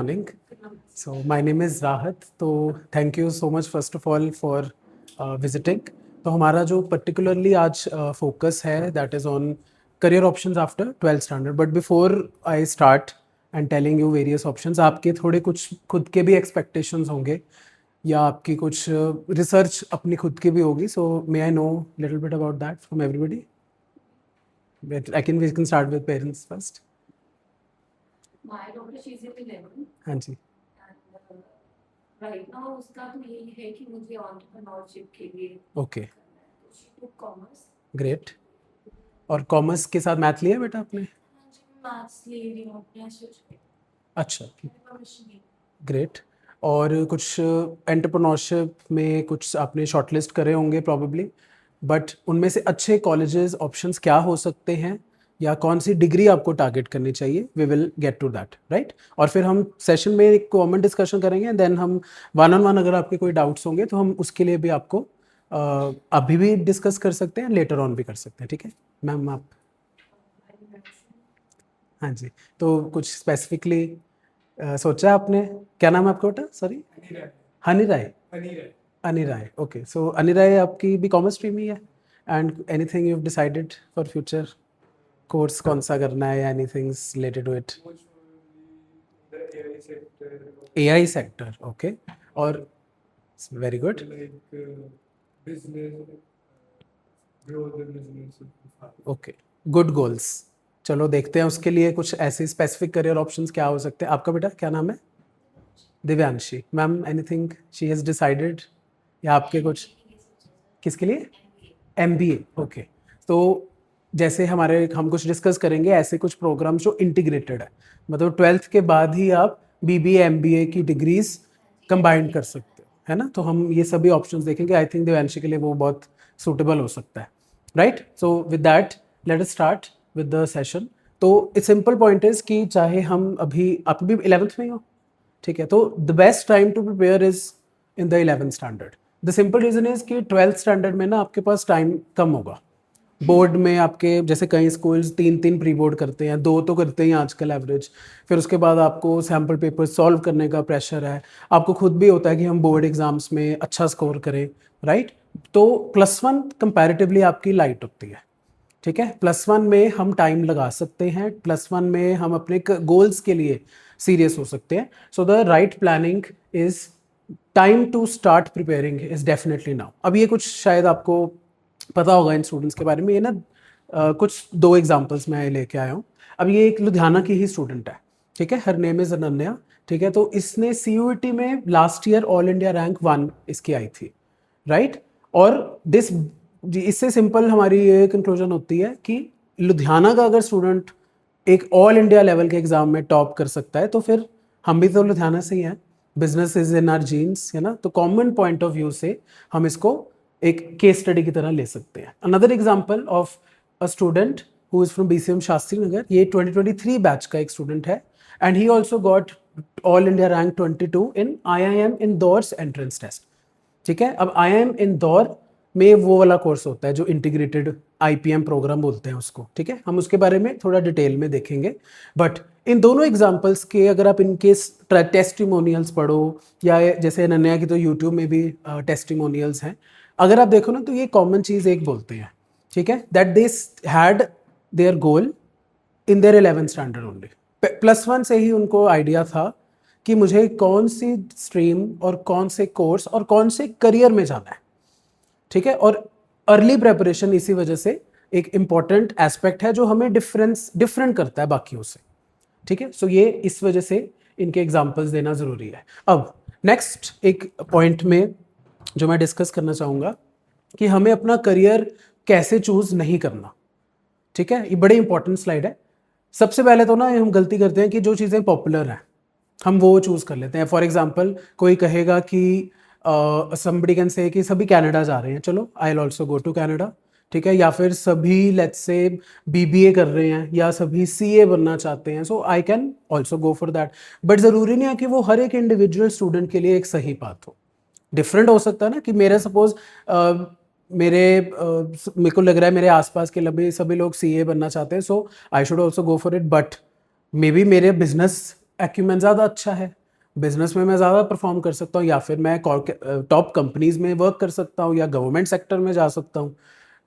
Morning. So my name is Rahat. तो thank you so much first of all for visiting. तो हमारा जो particularly आज focus है that is on career options after 12th standard. But before I start and telling you various options, आपके थोड़े कुछ खुद के भी expectations होंगे या आपकी कुछ research अपनी खुद की भी होगी. So may I know little bit about that from everybody? We can start with parents first. My daughter, she's in 11. हाँ जी. And right now उसका तो यही है कि मुझे entrepreneurship के लिए Okay. करना है. तो she took commerce. Great. और कॉमर्स के साथ मैथ लिया बेटा आपने? हाँ जी, मैं maths ले रही हूँ अपने associate. अच्छा, मैंने permission ली. ग्रेट. और कुछ एंटरप्रेन्योरशिप में कुछ आपने शॉर्टलिस्ट करे होंगे प्रॉबेबली, बट उनमें से अच्छे कॉलेजेस ऑप्शंस क्या हो सकते हैं या कौन सी डिग्री आपको टारगेट करनी चाहिए? We will get to that, right? और फिर हम सेशन में एक कॉमन डिस्कशन करेंगे, देन हम वन ऑन वन अगर आपके कोई डाउट्स होंगे तो हम उसके लिए भी आपको अभी भी डिस्कस कर सकते हैं, लेटर ऑन भी कर सकते हैं, ठीक है मैम? आप हाँ जी. तो कुछ स्पेसिफिकली सोचा आपने? क्या नाम है आपका बेटा? सॉरी, हनी राय. अनी राय. ओके, सो अनी राय आपकी भी कॉमर्स स्ट्रीम ही है. And anything you have decided for future course कौन सा करना है या anything related to it? AI sector. Okay. और very good. Okay, good goals. चलो देखते हैं उसके लिए कुछ ऐसे स्पेसिफिक करियर ऑप्शंस क्या हो सकते हैं. आपका बेटा क्या नाम है? Divyanshi. Ma'am anything she has decided या आपके कुछ? किसके लिए? MBA. ओके. तो जैसे हम कुछ डिस्कस करेंगे ऐसे कुछ प्रोग्राम्स जो इंटीग्रेटेड है, मतलब 12th के बाद ही आप BBA MBA की डिग्रीज कंबाइन कर सकते हो, है ना? तो हम ये सभी ऑप्शंस देखेंगे. आई थिंक दिव्यांशी के लिए वो बहुत सूटेबल हो सकता है, right? So with that let us start with the session. तो इट्स सिंपल पॉइंट इज कि चाहे हम आप भी 11th में ही हो, ठीक है, तो the best time to prepare is in the 11th standard. The simple reason is कि 12th स्टैंडर्ड में ना आपके पास टाइम कम होगा. बोर्ड में आपके जैसे कई स्कूल्स 3 प्री बोर्ड करते हैं, 2 तो करते हैं आजकल एवरेज. फिर उसके बाद आपको सैम्पल पेपर सॉल्व करने का प्रेशर है. आपको खुद भी होता है कि हम बोर्ड एग्जाम्स में अच्छा स्कोर करें, राइट? तो +1 कंपैरेटिवली आपकी लाइट होती है, ठीक है? +1 में हम टाइम लगा सकते हैं, +1 में हम अपने गोल्स के लिए सीरियस हो सकते हैं. So the right planning is time to start preparing is definitely now. अब ये कुछ शायद आपको पता होगा इन स्टूडेंट्स के बारे में. ये ना कुछ 2 एग्जांपल्स मैं लेके आया हूँ. अब ये एक लुधियाना की ही स्टूडेंट है, ठीक है? हर नेम इज अनन्या, ठीक है? तो इसने CUET में last year all India rank 1 इसकी आई थी, राइट? और इससे सिंपल हमारी ये कंक्लूजन होती है कि लुधियाना का अगर स्टूडेंट एक ऑल इंडिया लेवल के एग्जाम में टॉप कर सकता है तो फिर हम भी तो लुधियाना से ही हैं. Business is in our genes, है ना? तो कॉमन पॉइंट ऑफ व्यू से हम इसको एक केस स्टडी की तरह ले सकते हैं. Another example of a student who is from BCM Shastri Nagar. ये 2023 बैच का एक स्टूडेंट है and he also got all India rank 22 in IIM Indore entrance test, ठीक है? अब IIM इंदौर में वो वाला कोर्स होता है जो इंटीग्रेटेड IPM प्रोग्राम बोलते हैं उसको, ठीक है? हम उसके बारे में थोड़ा डिटेल में देखेंगे. बट इन दोनों एग्जांपल्स के अगर आप इनके टेस्टिमोनियल्स पढ़ो या जैसे अनन्या की तो यूट्यूब में भी टेस्टिमोनियल्स हैं, अगर आप देखो ना तो ये कॉमन चीज़ एक बोलते हैं, ठीक है? That they had there goal in their 11th standard only. +1 से ही उनको आइडिया था कि मुझे कौन सी स्ट्रीम और कौन से कोर्स और कौन से करियर में जाना है, ठीक है? और अर्ली प्रेपरेशन इसी वजह से एक इंपॉर्टेंट एस्पेक्ट है जो हमें डिफरेंट करता है बाकियों से, ठीक है? सो ये इस वजह से इनके एग्जांपल्स देना जरूरी है. अब नेक्स्ट एक पॉइंट में जो मैं डिस्कस करना चाहूँगा कि हमें अपना करियर कैसे चूज नहीं करना, ठीक है? ये बड़ी इंपॉर्टेंट स्लाइड है. सबसे पहले तो ना हम गलती करते हैं कि जो चीज़ें पॉपुलर हैं हम वो चूज कर लेते हैं. फॉर एग्जाम्पल कोई कहेगा कि somebody कैन से कि सभी कनाडा जा रहे हैं, चलो I will also go to Canada, ठीक है? या फिर सभी लेट्स से BBA कर रहे हैं या सभी CA बनना चाहते हैं, so I can also go for that. But ज़रूरी नहीं है कि वो हर एक इंडिविजुअल स्टूडेंट के लिए एक सही पाथ हो. डिफरेंट हो सकता है ना कि मेरा सपोज मेरे को लग रहा है मेरे आसपास के सभी लोग CA बनना चाहते हैं, so I should also go for it. But maybe मेरे बिजनेस एक्यूमेन ज़्यादा अच्छा है, बिजनेस में मैं ज़्यादा परफॉर्म कर सकता हूँ, या फिर मैं टॉप कंपनीज में वर्क कर सकता हूँ या गवर्नमेंट सेक्टर में जा सकता हूँ,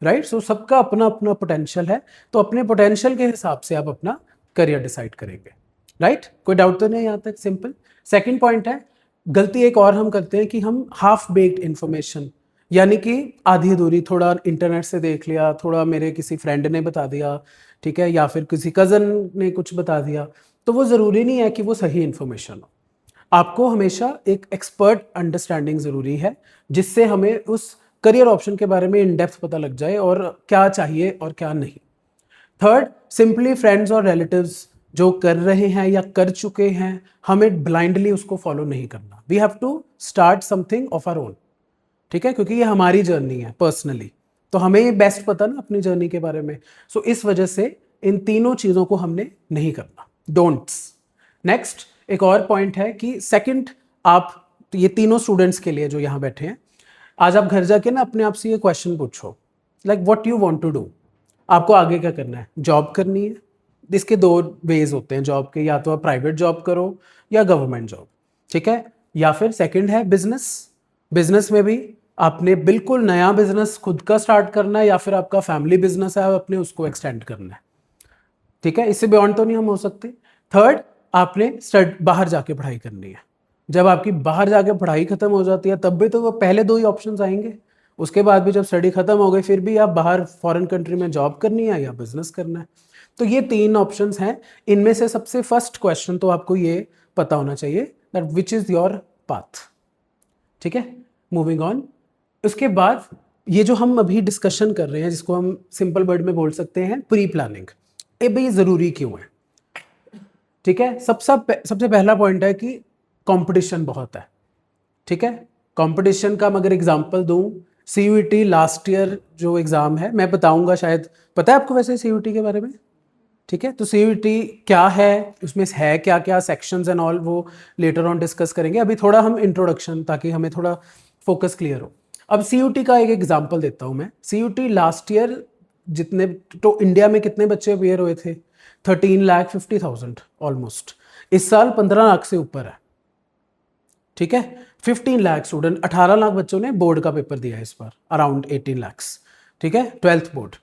राइट। सो सबका अपना अपना पोटेंशियल है, तो अपने पोटेंशियल के हिसाब से आप अपना करियर डिसाइड करेंगे, राइट। कोई डाउट तो नहीं यहाँ तक? सिंपल। सेकेंड पॉइंट है, गलती एक और हम करते हैं कि हम हाफ बेक्ड इंफॉर्मेशन, यानी कि आधी अधूरी, थोड़ा इंटरनेट से देख लिया, थोड़ा मेरे किसी फ्रेंड ने बता दिया, ठीक है, या फिर किसी कज़न ने कुछ बता दिया, तो वो ज़रूरी नहीं है कि वो सही इन्फॉर्मेशन हो। आपको हमेशा एक एक्सपर्ट अंडरस्टैंडिंग ज़रूरी है, जिससे हमें उस करियर ऑप्शन के बारे में इन डेप्थ पता लग जाए और क्या चाहिए और क्या नहीं। थर्ड, सिंपली फ्रेंड्स और रिलेटिव्स जो कर रहे हैं या कर चुके हैं, हमें ब्लाइंडली उसको फॉलो नहीं करना। We have to start something of our own, ठीक है, क्योंकि ये हमारी जर्नी है पर्सनली, तो हमें ये बेस्ट पता ना अपनी जर्नी के बारे में। सो इस वजह से इन तीनों चीज़ों को हमने नहीं करना, डोंट्स। नेक्स्ट एक और पॉइंट है कि सेकंड, आप तो ये तीनों स्टूडेंट्स के लिए जो यहाँ बैठे हैं, आज आप घर जाके ना अपने आप से ये क्वेश्चन पूछो, like what you want to do. आपको आगे क्या करना है? जॉब करनी है। इसके दो वेज होते हैं जॉब के, या तो आप प्राइवेट जॉब करो या गवर्नमेंट जॉब, ठीक है। या फिर सेकंड है बिजनेस। बिजनेस में भी आपने बिल्कुल नया बिजनेस खुद का स्टार्ट करना है, या फिर आपका फैमिली बिजनेस है, आपने उसको एक्सटेंड करना है, ठीक है। इससे बियॉन्ड तो नहीं हम हो सकते। थर्ड, आपने बाहर जाके पढ़ाई करनी है। जब आपकी बाहर जाके पढ़ाई खत्म हो जाती है, तब भी तो वो पहले दो ही ऑप्शंस आएंगे। उसके बाद भी जब स्टडी खत्म हो गई, फिर भी आप बाहर फॉरेन कंट्री में जॉब करनी है या बिजनेस करना है। तो ये तीन ऑप्शंस हैं। इनमें से सबसे फर्स्ट क्वेश्चन तो आपको ये पता होना चाहिए that which is your path, ठीक है। मूविंग ऑन, उसके बाद ये जो हम अभी डिस्कशन कर रहे हैं, जिसको हम सिंपल वर्ड में बोल सकते हैं प्री प्लानिंग, ये भाई ज़रूरी क्यों है? ठीक है, सबसे पहला पॉइंट है कि कंपटीशन बहुत है, ठीक है। कंपटीशन का मैं अगर एग्जांपल दूं, सीयूईटी लास्ट ईयर जो एग्ज़ाम है, मैं बताऊंगा, शायद पता है आपको वैसे सीयूईटी के बारे में, ठीक है। तो सीयूईटी क्या है, उसमें है क्या क्या सेक्शंस एंड ऑल, वो लेटर ऑन डिस्कस करेंगे। अभी थोड़ा हम इंट्रोडक्शन, ताकि हमें थोड़ा फोकस क्लियर हो। अब सीयूईटी का एक एग्जांपल देता हूं मैं। सीयूईटी लास्ट ईयर जितने तो इंडिया में कितने बच्चे अपियर हुए थे? 13,50,000 ऑलमोस्ट। इस साल 15 लाख से ऊपर है, ठीक है। 15 लाख स्टूडेंट, 18 लाख बच्चों ने बोर्ड का पेपर दिया है इस बार, अराउंड 18 लाख्स, ठीक है, 12th बोर्ड।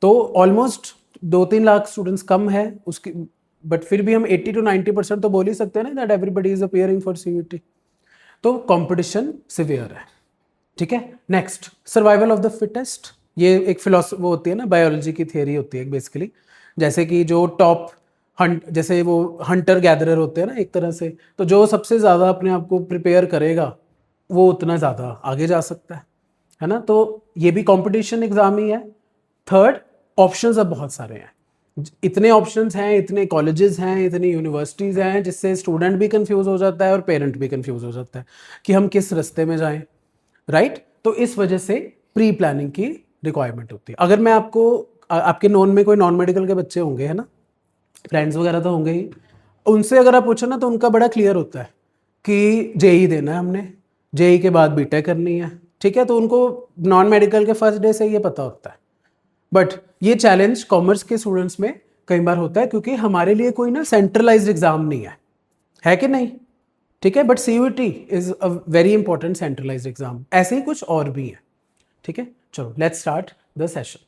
तो ऑलमोस्ट 2-3 लाख स्टूडेंट्स कम है उसकी, बट फिर भी हम 80 to 90% तो बोल ही सकते हैं ना that everybody is appearing for CUET. तो कंपटीशन सिवियर है, ठीक है। Next, survival of the fittest. ये एक फिलोसफी वो होती है ना, बायोलॉजी की थियरी होती है बेसिकली। जैसे कि जो टॉप जैसे वो हंटर गैदरर होते हैं ना एक तरह से, तो जो सबसे ज़्यादा अपने आप को प्रिपेयर करेगा वो उतना ज़्यादा आगे जा सकता है ना। तो ये भी कंपटीशन एग्जाम ही है। थर्ड, ऑप्शंस अब बहुत सारे हैं, इतने ऑप्शंस हैं, इतने कॉलेजेस हैं, इतनी यूनिवर्सिटीज़ हैं, जिससे स्टूडेंट भी कंफ्यूज हो जाता है और पेरेंट भी कंफ्यूज हो जाता है कि हम किस रास्ते में जाएं, राइट। तो इस वजह से प्री प्लानिंग की रिक्वायरमेंट होती है। अगर मैं आपको, आपके नॉन में कोई नॉन मेडिकल के बच्चे होंगे, है ना, फ्रेंड्स वगैरह तो होंगे ही, उनसे अगर आप पूछो ना तो उनका बड़ा क्लियर होता है कि जेई देना है हमने, जेई के बाद बीटेक करनी है, ठीक है। तो उनको नॉन मेडिकल के फर्स्ट डे से ये पता होता है। बट ये चैलेंज कॉमर्स के स्टूडेंट्स में कई बार होता है, क्योंकि हमारे लिए कोई ना सेंट्रलाइज्ड एग्जाम नहीं है कि नहीं, ठीक है। But CUET is a very important centralised exam. ऐसे ही कुछ और भी है, ठीक है। चलो लेट्स स्टार्ट द सेशन।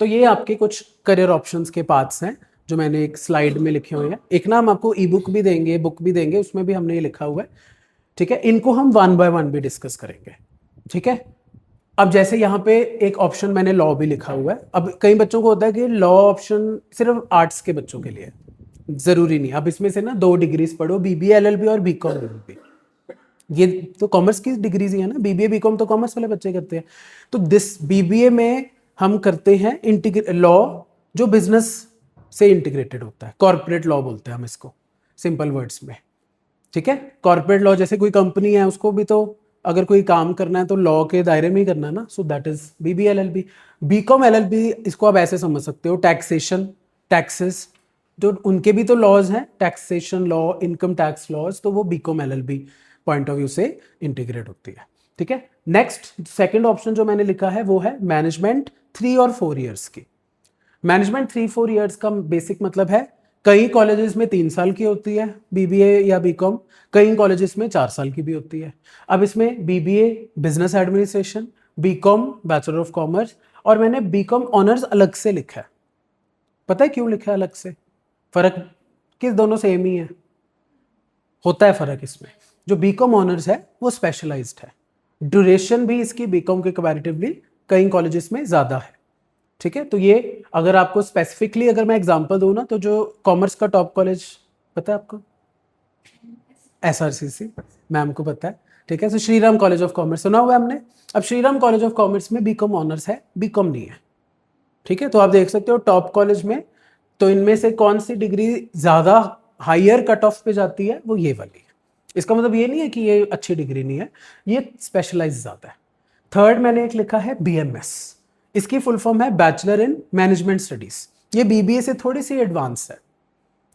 तो ये आपके कुछ करियर ऑप्शंस के पाथ्स हैं जो मैंने एक स्लाइड में लिखे हुए हैं। एक ना हम आपको ई बुक भी देंगे, बुक भी देंगे, उसमें भी हमने ये लिखा हुआ है, ठीक है। इनको हम 1 by 1 भी डिस्कस करेंगे, ठीक है। अब जैसे यहाँ पे एक ऑप्शन मैंने लॉ भी लिखा हुआ है। अब कई बच्चों को होता है कि लॉ ऑप्शन सिर्फ आर्ट्स के बच्चों के लिए, जरूरी नहीं। अब इसमें से ना 2 डिग्रीज पढ़ो, बीबीए एलएलबी और बीकॉम एलएलबी। ये तो कॉमर्स की डिग्रीज ही है ना, बीबीए बीकॉम तो कॉमर्स वाले बच्चे करते हैं। तो दिस बीबीए में हम करते हैं लॉ जो बिजनेस से इंटीग्रेटेड होता है, कॉर्पोरेट लॉ बोलते हैं हम इसको सिंपल वर्ड्स में, ठीक है। कॉर्पोरेट लॉ, जैसे कोई कंपनी है उसको भी तो अगर कोई काम करना है तो लॉ के दायरे में ही करना है ना। So that is BBA LLB. BCom LLB इसको आप ऐसे समझ सकते हो, टैक्सेशन, टैक्सेस, जो उनके भी तो लॉज हैं, taxation law, income tax laws, तो वो BCom LLB point of view से इंटीग्रेट होती है, ठीक है। नेक्स्ट सेकंड ऑप्शन जो मैंने लिखा है वो है मैनेजमेंट 3 और 4 ईयर्स की। मैनेजमेंट 3-4 ईयर्स का बेसिक मतलब है, कई कॉलेजेस में 3 साल की होती है बीबीए या बीकॉम, कई कॉलेजेस में 4 साल की भी होती है। अब इसमें BBA business administration, BCom bachelor of commerce, और मैंने बीकॉम ऑनर्स अलग से लिखा है। पता है क्यों लिखा है अलग से? फर्क किस, दोनों सेम ही है, होता है फर्क इसमें। जो बीकॉम ऑनर्स है वो स्पेशलाइज्ड है, ड्यूरेशन भी इसकी बीकॉम के कंपैरेटिवली कई कॉलेजेस में ज़्यादा है। ठीक है, तो ये अगर आपको स्पेसिफिकली अगर मैं एग्जांपल दूं ना, तो जो कॉमर्स का टॉप कॉलेज पता है आपको? SRCC, मैम को पता है। ठीक है, तो श्रीराम कॉलेज ऑफ कॉमर्स सुना हुआ है हमने। अब श्रीराम कॉलेज ऑफ कॉमर्स में बीकॉम ऑनर्स है, बीकॉम नहीं है। ठीक है, तो आप देख सकते हो टॉप कॉलेज में, तो इनमें से कौन सी डिग्री ज़्यादा हायर कट ऑफ पे जाती है, वो ये वाली है। इसका मतलब ये नहीं है कि ये अच्छी डिग्री नहीं है, ये स्पेशलाइज ज़्यादा है। थर्ड मैंने एक लिखा है BMS, इसकी फुल फॉर्म है बैचलर इन मैनेजमेंट स्टडीज। ये BBA से थोड़ी सी एडवांस है,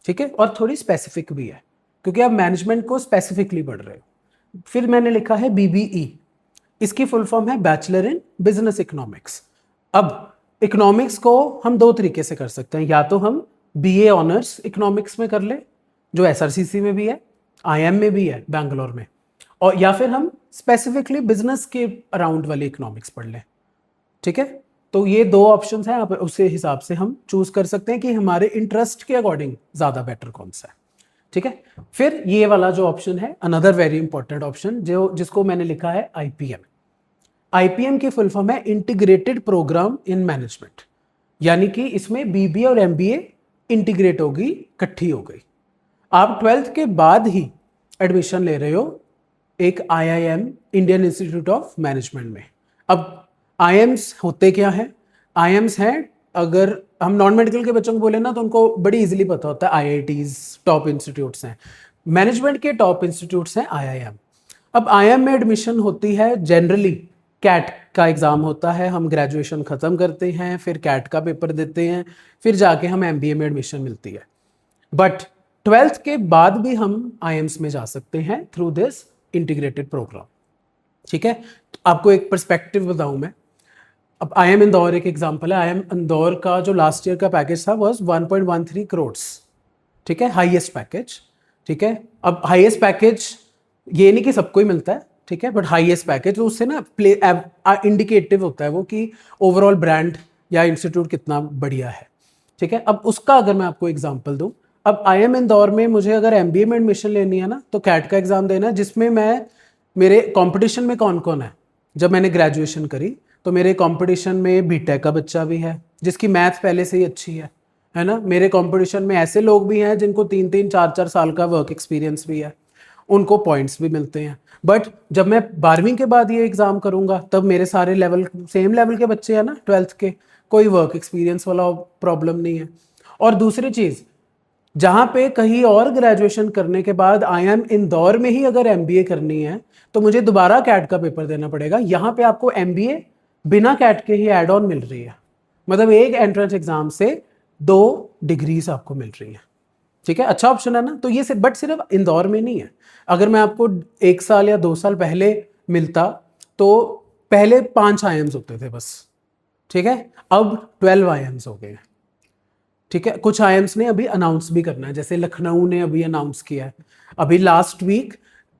ठीक है, और थोड़ी स्पेसिफिक भी है, क्योंकि आप मैनेजमेंट को स्पेसिफिकली पढ़ रहे हो। फिर मैंने लिखा है BBE, इसकी फुल फॉर्म है बैचलर इन बिजनेस इकोनॉमिक्स। अब इकोनॉमिक्स को हम दो तरीके से कर सकते हैं, या तो हम BA ऑनर्स इकोनॉमिक्स में कर ले, जो SRCC में भी है, IM में भी है बैंगलोर में, और या फिर हम स्पेसिफिकली बिजनेस के अराउंड वाली इकोनॉमिक्स पढ़ लें। ठीक है, तो ये दो ऑप्शंस हैं, आप उसी हिसाब से हम चूज कर सकते हैं कि हमारे इंटरेस्ट के अकॉर्डिंग ज़्यादा बेटर कौन सा है। ठीक है, फिर ये वाला जो ऑप्शन है, अनदर वेरी इंपॉर्टेंट ऑप्शन, जो जिसको मैंने लिखा है IPM। IPM की फुल फॉर्म है इंटीग्रेटेड प्रोग्राम इन मैनेजमेंट, यानी कि इसमें BBA और MBA इंटीग्रेट होगी, इकट्ठी हो गई। आप 12th के बाद ही एडमिशन ले रहे हो एक IIM, Indian institute of management में। अब IIMs होते क्या है? IIMs हैं, अगर हम नॉन मेडिकल के बच्चों को बोले ना, तो उनको बड़ी इजीली पता होता है, IITs टॉप इंस्टीट्यूट्स हैं। मैनेजमेंट के टॉप इंस्टीट्यूट्स हैं IIM। अब IIM में एडमिशन होती है जनरली, कैट का एग्ज़ाम होता है, हम ग्रेजुएशन ख़त्म करते हैं, फिर कैट का पेपर देते हैं, फिर जाके हम MBA में एडमिशन मिलती है। बट 12th के बाद भी हम IIMs में जा सकते हैं थ्रू दिस इंटीग्रेटेड प्रोग्राम। ठीक है, तो आपको एक पर्सपेक्टिव बताऊं मैं। अब IIM इंदौर एक एग्जांपल है। IIM इंदौर का जो लास्ट ईयर का पैकेज था वाज 1.13 करोड़। ठीक है, हाईएस्ट पैकेज। ठीक है, अब हाईएस्ट पैकेज ये नहीं कि सबको ही मिलता है, ठीक है, बट हाईएस्ट पैकेज तो उससे ना इंडिकेटिव होता है वो कि ओवरऑल ब्रांड या इंस्टीट्यूट कितना बढ़िया है। ठीक है, अब उसका अगर मैं आपको एग्जांपल दूं, अब IIM इंदौर में मुझे अगर MBA में एडमिशन लेनी है ना, तो कैट का एग्जाम देना है, जिसमें मैं, मेरे कंपटीशन में कौन कौन है, जब मैंने ग्रेजुएशन करी तो मेरे कंपटीशन में BTech का बच्चा भी है जिसकी मैथ पहले से ही अच्छी है ना। मेरे कंपटीशन में ऐसे लोग भी हैं जिनको 3-3, 4-4 साल का वर्क एक्सपीरियंस भी है, उनको पॉइंट्स भी मिलते हैं। बट जब मैं 12वीं के बाद ये एग्ज़ाम करूँगा, तब मेरे सारे लेवल सेम लेवल के बच्चे हैं ना 12th के, कोई वर्क एक्सपीरियंस वाला प्रॉब्लम नहीं है। और दूसरी चीज़, जहाँ पे कहीं और ग्रेजुएशन करने के बाद IIM इंदौर में ही अगर MBA करनी है, तो मुझे दोबारा कैट का पेपर देना पड़ेगा। यहाँ पे आपको MBA बिना कैट के ही एड ऑन मिल रही है, मतलब एक एंट्रेंस एग्जाम से 2 डिग्रीज आपको मिल रही हैं। ठीक है, अच्छा ऑप्शन है ना। तो ये सिर्फ, बट सिर्फ इंदौर में नहीं है। अगर मैं आपको 1 साल या 2 साल पहले मिलता, तो पहले 5 IIMs होते थे बस, ठीक है, अब 12 IIMs हो गए हैं। ठीक है, कुछ IIMs ने अभी अनाउंस भी करना है, जैसे लखनऊ ने अभी अनाउंस किया है। अभी last week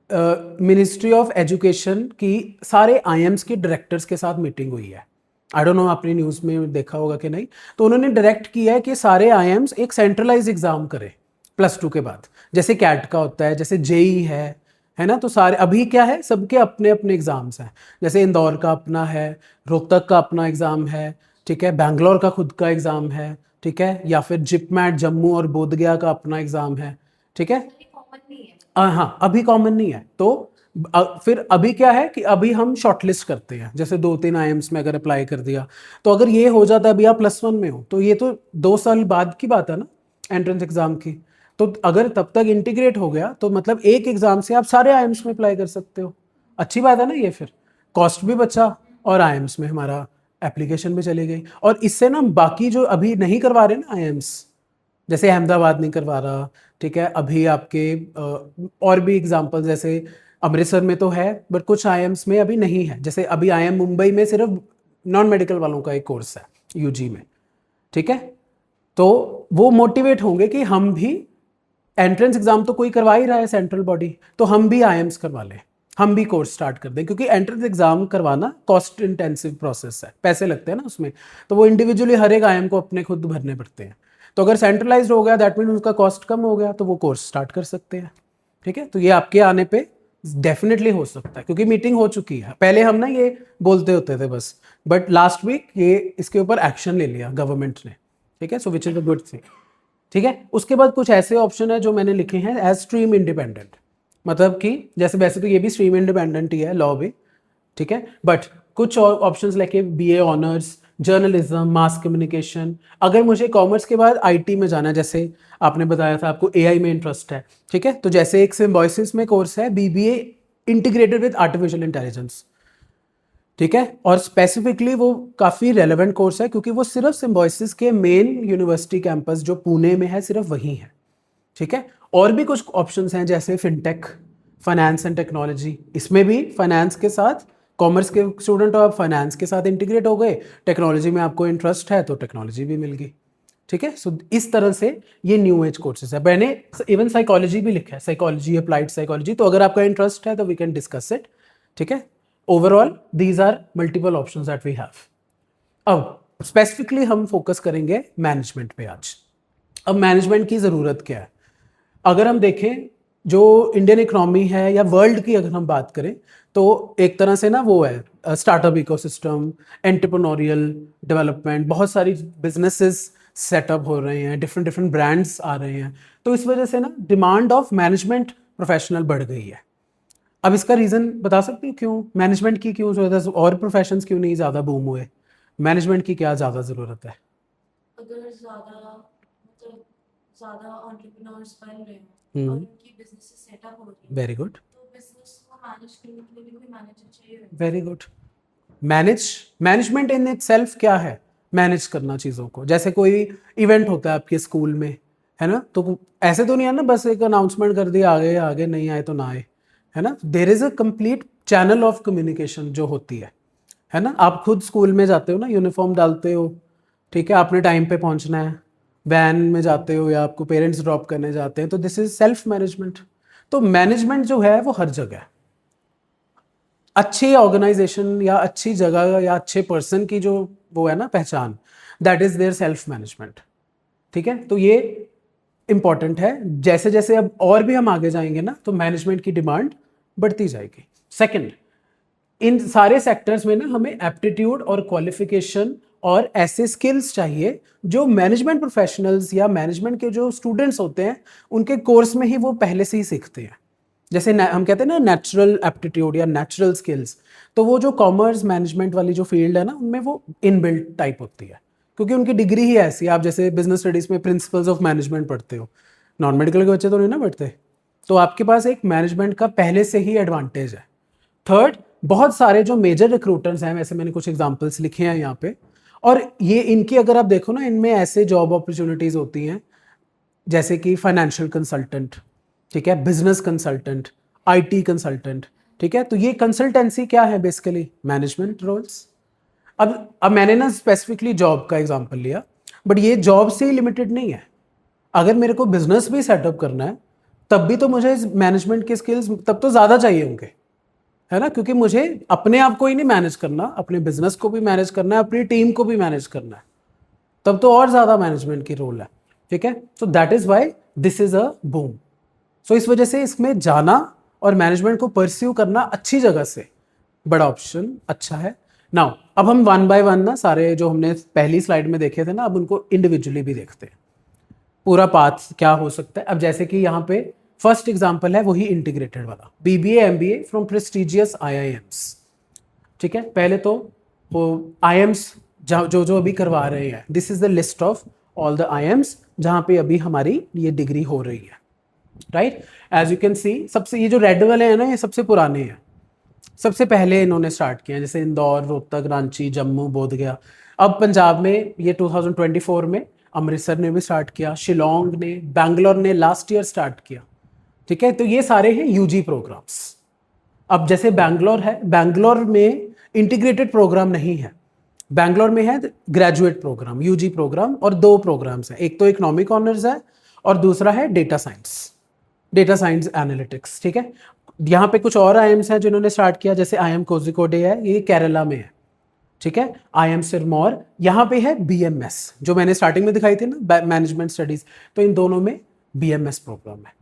ministry of education की सारे IIMs के डायरेक्टर्स के साथ मीटिंग हुई है। आई डोंट नो आपने न्यूज़ में देखा होगा कि नहीं, तो उन्होंने डायरेक्ट किया है कि सारे IIMs एक सेंट्रलाइज एग्जाम करें +2 के बाद, जैसे कैट का होता है, जैसे JEE है ना। तो सारे अभी क्या है, सबके अपने अपने एग्जाम्स हैं, जैसे इंदौर का अपना है, रोहतक का अपना एग्जाम है, ठीक है, बैंगलोर का खुद का एग्जाम है, ठीक है, या फिर जिपमैट जम्मू और बोधगया का अपना एग्जाम है। ठीक है, कॉमन नहीं है। हाँ, अभी कॉमन नहीं है। तो फिर अभी क्या है कि अभी हम शॉर्टलिस्ट करते हैं, जैसे 2-3 IIMs में अगर अप्लाई कर दिया, तो अगर ये हो जाता है, अभी आप +1 में हो, तो ये तो 2 साल बाद की बात है ना एंट्रेंस एग्जाम की। तो अगर तब तक इंटीग्रेट हो गया, तो मतलब एक एग्जाम से आप सारे IIMs में अप्लाई कर सकते हो। अच्छी बात है ना ये, फिर कॉस्ट भी बचा और IIMs में हमारा एप्लीकेशन भी चली गई। और इससे ना बाकी जो अभी नहीं करवा रहे ना IIMs, जैसे अहमदाबाद नहीं करवा रहा, ठीक है, अभी आपके और भी एग्जांपल, जैसे अमृतसर में तो है, बट कुछ IIMs में अभी नहीं है। जैसे अभी IIM मुंबई में सिर्फ नॉन मेडिकल वालों का एक कोर्स है UG में, ठीक है, तो वो मोटिवेट होंगे कि हम भी, एंट्रेंस एग्जाम तो कोई करवा ही रहा है सेंट्रल बॉडी, तो हम भी आईएम्स करवा लें, हम भी कोर्स स्टार्ट कर दें, क्योंकि एंट्रेंस एग्जाम करवाना कॉस्ट इंटेंसिव प्रोसेस है, पैसे लगते हैं ना उसमें, तो वो इंडिविजुअली हर एक आईएम को अपने खुद भरने पड़ते हैं। तो अगर सेंट्रलाइज्ड हो गया दैट मीन उसका कॉस्ट कम हो गया, तो वो कोर्स स्टार्ट कर सकते हैं। ठीक है, तो ये आपके आने पे डेफिनेटली हो सकता है, क्योंकि मीटिंग हो चुकी है। पहले हम ना ये बोलते होते थे बस, बट लास्ट वीक ये इसके ऊपर एक्शन ले लिया गवर्नमेंट ने। ठीक है, so which is a good thing. ठीक है, उसके बाद कुछ ऐसे ऑप्शन है जो मैंने लिखे हैं एज स्ट्रीम इंडिपेंडेंट, मतलब कि जैसे वैसे तो ये भी स्ट्रीम इंडिपेंडेंट ही है, लॉ भी। ठीक है, बट कुछ और ऑप्शंस लेके BA honours, journalism, mass communication. अगर मुझे कॉमर्स के बाद आईटी में जाना है, जैसे आपने बताया था आपको एआई में इंटरेस्ट है, ठीक है, तो जैसे एक सिम्बोयसिस में कोर्स है BBA integrated with artificial intelligence. ठीक है, और स्पेसिफिकली वो काफ़ी रेलेवेंट कोर्स है, क्योंकि वो सिर्फ सिम्बोयसिस के मेन यूनिवर्सिटी कैंपस जो पुणे में है सिर्फ वही है। ठीक है, और भी कुछ ऑप्शंस हैं जैसे फिनटेक, फाइनेंस एंड टेक्नोलॉजी, इसमें भी फाइनेंस के साथ, कॉमर्स के स्टूडेंट हो आप, फाइनेंस के साथ इंटीग्रेट हो गए, टेक्नोलॉजी में आपको इंटरेस्ट है तो टेक्नोलॉजी भी मिल गई। ठीक है, सो इस तरह से ये न्यू एज कोर्सेज है। मैंने इवन साइकोलॉजी भी लिखा है, साइकोलॉजी, अप्लाइड साइकोलॉजी, तो अगर आपका इंटरेस्ट है तो वी कैन डिस्कस इट। ठीक है, overall these are multiple options that we have. अब स्पेसिफिकली हम फोकस करेंगे मैनेजमेंट पे आज। अब मैनेजमेंट की ज़रूरत क्या है? अगर हम देखें जो इंडियन इकोनॉमी है या वर्ल्ड की अगर हम बात करें, तो एक तरह से ना वो है स्टार्टअप इकोसिस्टम, एंटरप्रेन्योरियल डेवलपमेंट, बहुत सारी बिजनेसेस सेटअप हो रहे हैं, डिफरेंट डिफरेंट ब्रांड्स आ रहे हैं, तो इस वजह से ना डिमांड ऑफ मैनेजमेंट प्रोफेशनल बढ़ गई है। अब इसका रीज़न बता सकते हो क्यों मैनेजमेंट की क्यों ज़रूरत है, और प्रोफेशंस क्यों नहीं ज़्यादा बूम हुए? मैनेजमेंट की क्या ज़्यादा ज़रूरत है? अगर ज़्यादा एंटरप्रेन्योर्स बन रहे हैं हम्म। और उनकी बिजनेस सेटअप हो रही है, वेरी गुड, तो बिजनेस को मैनेज करने के लिए भी कोई मैनेजर चाहिए। Very good. Management in it self क्या है? मैनेज करना चीज़ों को। जैसे कोई इवेंट होता है आपके स्कूल में, है ना, तो ऐसे तो नहीं है ना बस एक अनाउंसमेंट कर दिया, आगे आगे नहीं आए तो ना आए, है ना। There is a complete channel of communication जो होती है ना। आप खुद स्कूल में जाते हो ना, यूनिफॉर्म डालते हो, ठीक है, आपने टाइम पे पहुंचना है, वैन में जाते हो या आपको पेरेंट्स ड्रॉप करने जाते हैं, तो दिस इज सेल्फ मैनेजमेंट। तो मैनेजमेंट जो है वो हर जगह है। अच्छी ऑर्गेनाइजेशन या अच्छी जगह या अच्छे पर्सन की जो वो है ना पहचान, that is their self management. ठीक है, तो ये इंपॉर्टेंट है। जैसे जैसे अब और भी हम आगे जाएंगे ना, तो मैनेजमेंट की डिमांड बढ़ती जाएगी। सेकंड, इन सारे सेक्टर्स में ना हमें एप्टीट्यूड और क्वालिफिकेशन और ऐसे स्किल्स चाहिए जो मैनेजमेंट प्रोफेशनल्स या मैनेजमेंट के जो स्टूडेंट्स होते हैं उनके कोर्स में ही वो पहले से ही सीखते हैं। जैसे हम कहते हैं ना नेचुरल एप्टीट्यूड या नेचुरल स्किल्स, तो वो जो कॉमर्स मैनेजमेंट वाली जो फील्ड है ना उनमें वो इनबिल्ट टाइप होती है, क्योंकि उनकी डिग्री ही ऐसी है। आप जैसे बिजनेस स्टडीज़ में प्रिंसिपल्स ऑफ मैनेजमेंट पढ़ते हो, नॉन मेडिकल के बच्चे तो नहीं ना पढ़ते, तो आपके पास एक मैनेजमेंट का पहले से ही एडवांटेज है। थर्ड, बहुत सारे जो मेजर रिक्रूटर्स हैं, वैसे मैंने कुछ एग्जांपल्स लिखे हैं यहाँ पे, और ये इनकी अगर आप देखो ना, इनमें ऐसे जॉब अपॉर्चुनिटीज़ होती हैं जैसे कि फाइनेंशियल कंसल्टेंट, ठीक है, बिजनेस कंसल्टेंट, आईटी कंसल्टेंट। ठीक है, तो ये कंसल्टेंसी क्या है? Basically management roles. अब मैंने ना स्पेसिफिकली जॉब का एग्जांपल लिया, बट ये जॉब से ही लिमिटेड नहीं है। अगर मेरे को बिजनेस भी सेटअप करना है तब भी तो मुझे मैनेजमेंट के स्किल्स तब तो ज़्यादा चाहिए होंगे, है ना, क्योंकि मुझे अपने आप को ही नहीं मैनेज करना, अपने बिजनेस को भी मैनेज करना है, अपनी टीम को भी मैनेज करना है, तब तो और ज़्यादा मैनेजमेंट की रोल है। ठीक है, so that is why this is a boom. So इस वजह से इसमें जाना और मैनेजमेंट को परस्यू करना अच्छी जगह से बड़ा ऑप्शन अच्छा है। नाउ अब हम वन बाय वन ना सारे जो हमने पहली स्लाइड में देखे थे ना, अब उनको इंडिविजुअली भी देखते हैं, पूरा पाथ क्या हो सकता है। अब जैसे कि यहाँ पे फर्स्ट एग्जांपल है वही इंटीग्रेटेड वाला, BBA MBA from prestigious IIMs. ठीक है, पहले तो वो आईएम्स जो जो अभी करवा रहे हैं, this is the list of all the IIMs जहाँ पे अभी हमारी ये डिग्री हो रही है, right. As you can see, सबसे ये जो रेड वाले हैं ना, ये सबसे पुराने हैं, सबसे पहले इन्होंने स्टार्ट किया, जैसे इंदौर, रोहतक, रांची, जम्मू, बोधगया। अब पंजाब में ये 2024 में अमृतसर ने भी स्टार्ट किया, शिलोंग ने, बैंगलोर ने लास्ट ईयर स्टार्ट किया। ठीक है, तो ये सारे हैं यूजी प्रोग्राम्स। अब जैसे बैंगलोर है, बैंगलोर में इंटीग्रेटेड प्रोग्राम नहीं है, बैंगलोर में है ग्रेजुएट प्रोग्राम, यूजी प्रोग्राम, और 2 प्रोग्राम्स हैं, एक तो इकोनॉमिक ऑनर्स है और दूसरा है डेटा साइंस एनालिटिक्स, ठीक है। यहाँ पे कुछ और आईएम्स हैं जिन्होंने स्टार्ट किया, जैसे आईएम कोझिकोडे है, ये केरला में है, ठीक है। आईएम सिरमौर, यहाँ पे है बीएमएस, जो मैंने स्टार्टिंग में दिखाई थी ना, मैनेजमेंट स्टडीज, तो इन दोनों में बीएमएस प्रोग्राम है,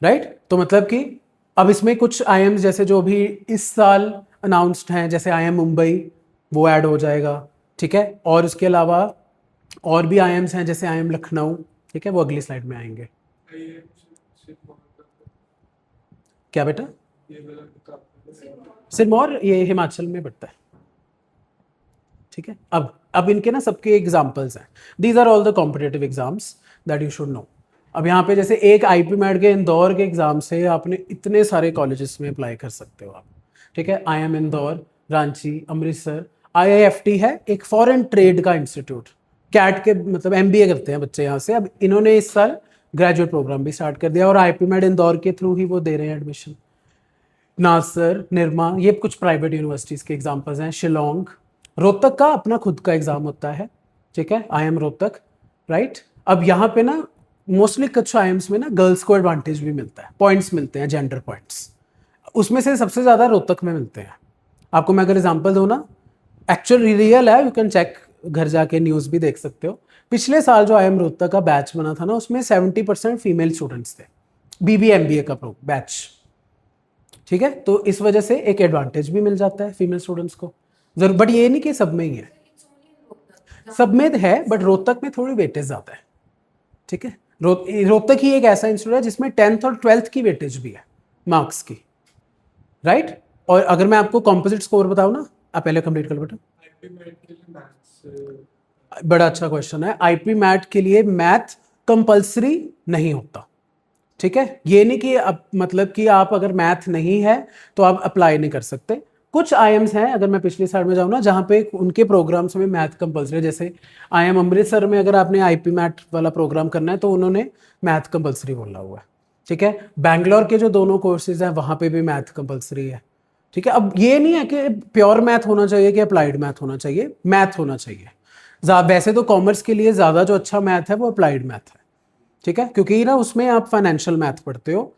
राइट। तो मतलब कि अब इसमें कुछ आईएम्स जैसे जो भी इस साल अनाउंस्ड हैं, जैसे आईएम मुंबई, वो ऐड हो जाएगा, ठीक है। और उसके अलावा और भी आईएम्स हैं जैसे आईएम लखनऊ, ठीक है, वो अगली स्लाइड में आएंगे। क्या बेटा? सिरमौर ये हिमाचल में पड़ता है, ठीक है। अब इनके ना सबके एग्जाम्पल्स हैं, these are all the competitive exams that you should know. अब यहाँ पे जैसे एक आईपी मैट के इंदौर के एग्जाम से आपने इतने सारे कॉलेजेस में अप्लाई कर सकते हो आप, ठीक है। आईएम इंदौर, रांची, अमृतसर, आईआईएफटी है एक फॉरेन ट्रेड का इंस्टीट्यूट, कैट के मतलब एमबीए करते हैं बच्चे यहाँ से। अब इन्होंने इस साल ग्रेजुएट प्रोग्राम भी स्टार्ट कर दिया और आईपी मैट इंदौर के थ्रू ही वो दे रहे हैं एडमिशन। नासर, निरमा, ये कुछ प्राइवेट यूनिवर्सिटीज के एग्जाम्पल्स हैं। शिलोंग, रोहतक का अपना खुद का एग्जाम होता है, ठीक है, आईएम रोहतक, राइट। अब यहाँ पे ना मोस्टली कुछ आईएम्स में ना गर्ल्स को एडवांटेज भी मिलता है, पॉइंट्स मिलते हैं, जेंडर पॉइंट्स, उसमें से सबसे ज़्यादा रोहतक में मिलते हैं। आपको मैं अगर एग्जांपल दूँ ना, एक्चुअल रियल है, यू कैन चेक, घर जाके न्यूज़ भी देख सकते हो। पिछले साल जो आईएम रोहतक का बैच बना था ना, उसमें 70% फीमेल स्टूडेंट्स थे, बीबीएमबीए का बैच, ठीक है। तो इस वजह से एक एडवांटेज भी मिल जाता है फीमेल स्टूडेंट्स को जरूर, बट ये नहीं कि सब में ही है, सब में है, बट रोहतक में थोड़ी वेटेज ज़्यादा है, ठीक है। रोहतक ही एक ऐसा इंस्टीट्यूट है जिसमें 10th और 12th की वेटेज भी है मार्क्स की, राइट। और अगर मैं आपको कॉम्पोजिट स्कोर बताऊं ना, आप पहले कंप्लीट कर बेटा। बड़ा अच्छा क्वेश्चन है। आईपी मैट के लिए मैथ कंपल्सरी नहीं होता, ठीक है। ये नहीं कि मतलब कि आप अगर मैथ नहीं है तो आप अप्लाई नहीं कर सकते। कुछ आईएम्स हैं, अगर मैं पिछली साइड में जाऊँ ना, जहाँ पे उनके प्रोग्राम्स में मैथ कंपल्सरी है, जैसे आईएम अमृतसर में अगर आपने आईपी मैट वाला प्रोग्राम करना है तो उन्होंने मैथ कंपल्सरी बोला हुआ है, ठीक है। बैंगलोर के जो दोनों कोर्सेज हैं वहाँ पे भी मैथ कंपल्सरी है, ठीक है। अब ये नहीं है कि प्योर मैथ होना चाहिए कि अप्लाइड मैथ होना चाहिए, मैथ होना चाहिए। वैसे तो कॉमर्स के लिए ज़्यादा जो अच्छा मैथ है वो अप्लाइड मैथ है, ठीक है, क्योंकि ना उसमें आप फाइनेंशियल मैथ पढ़ते हो,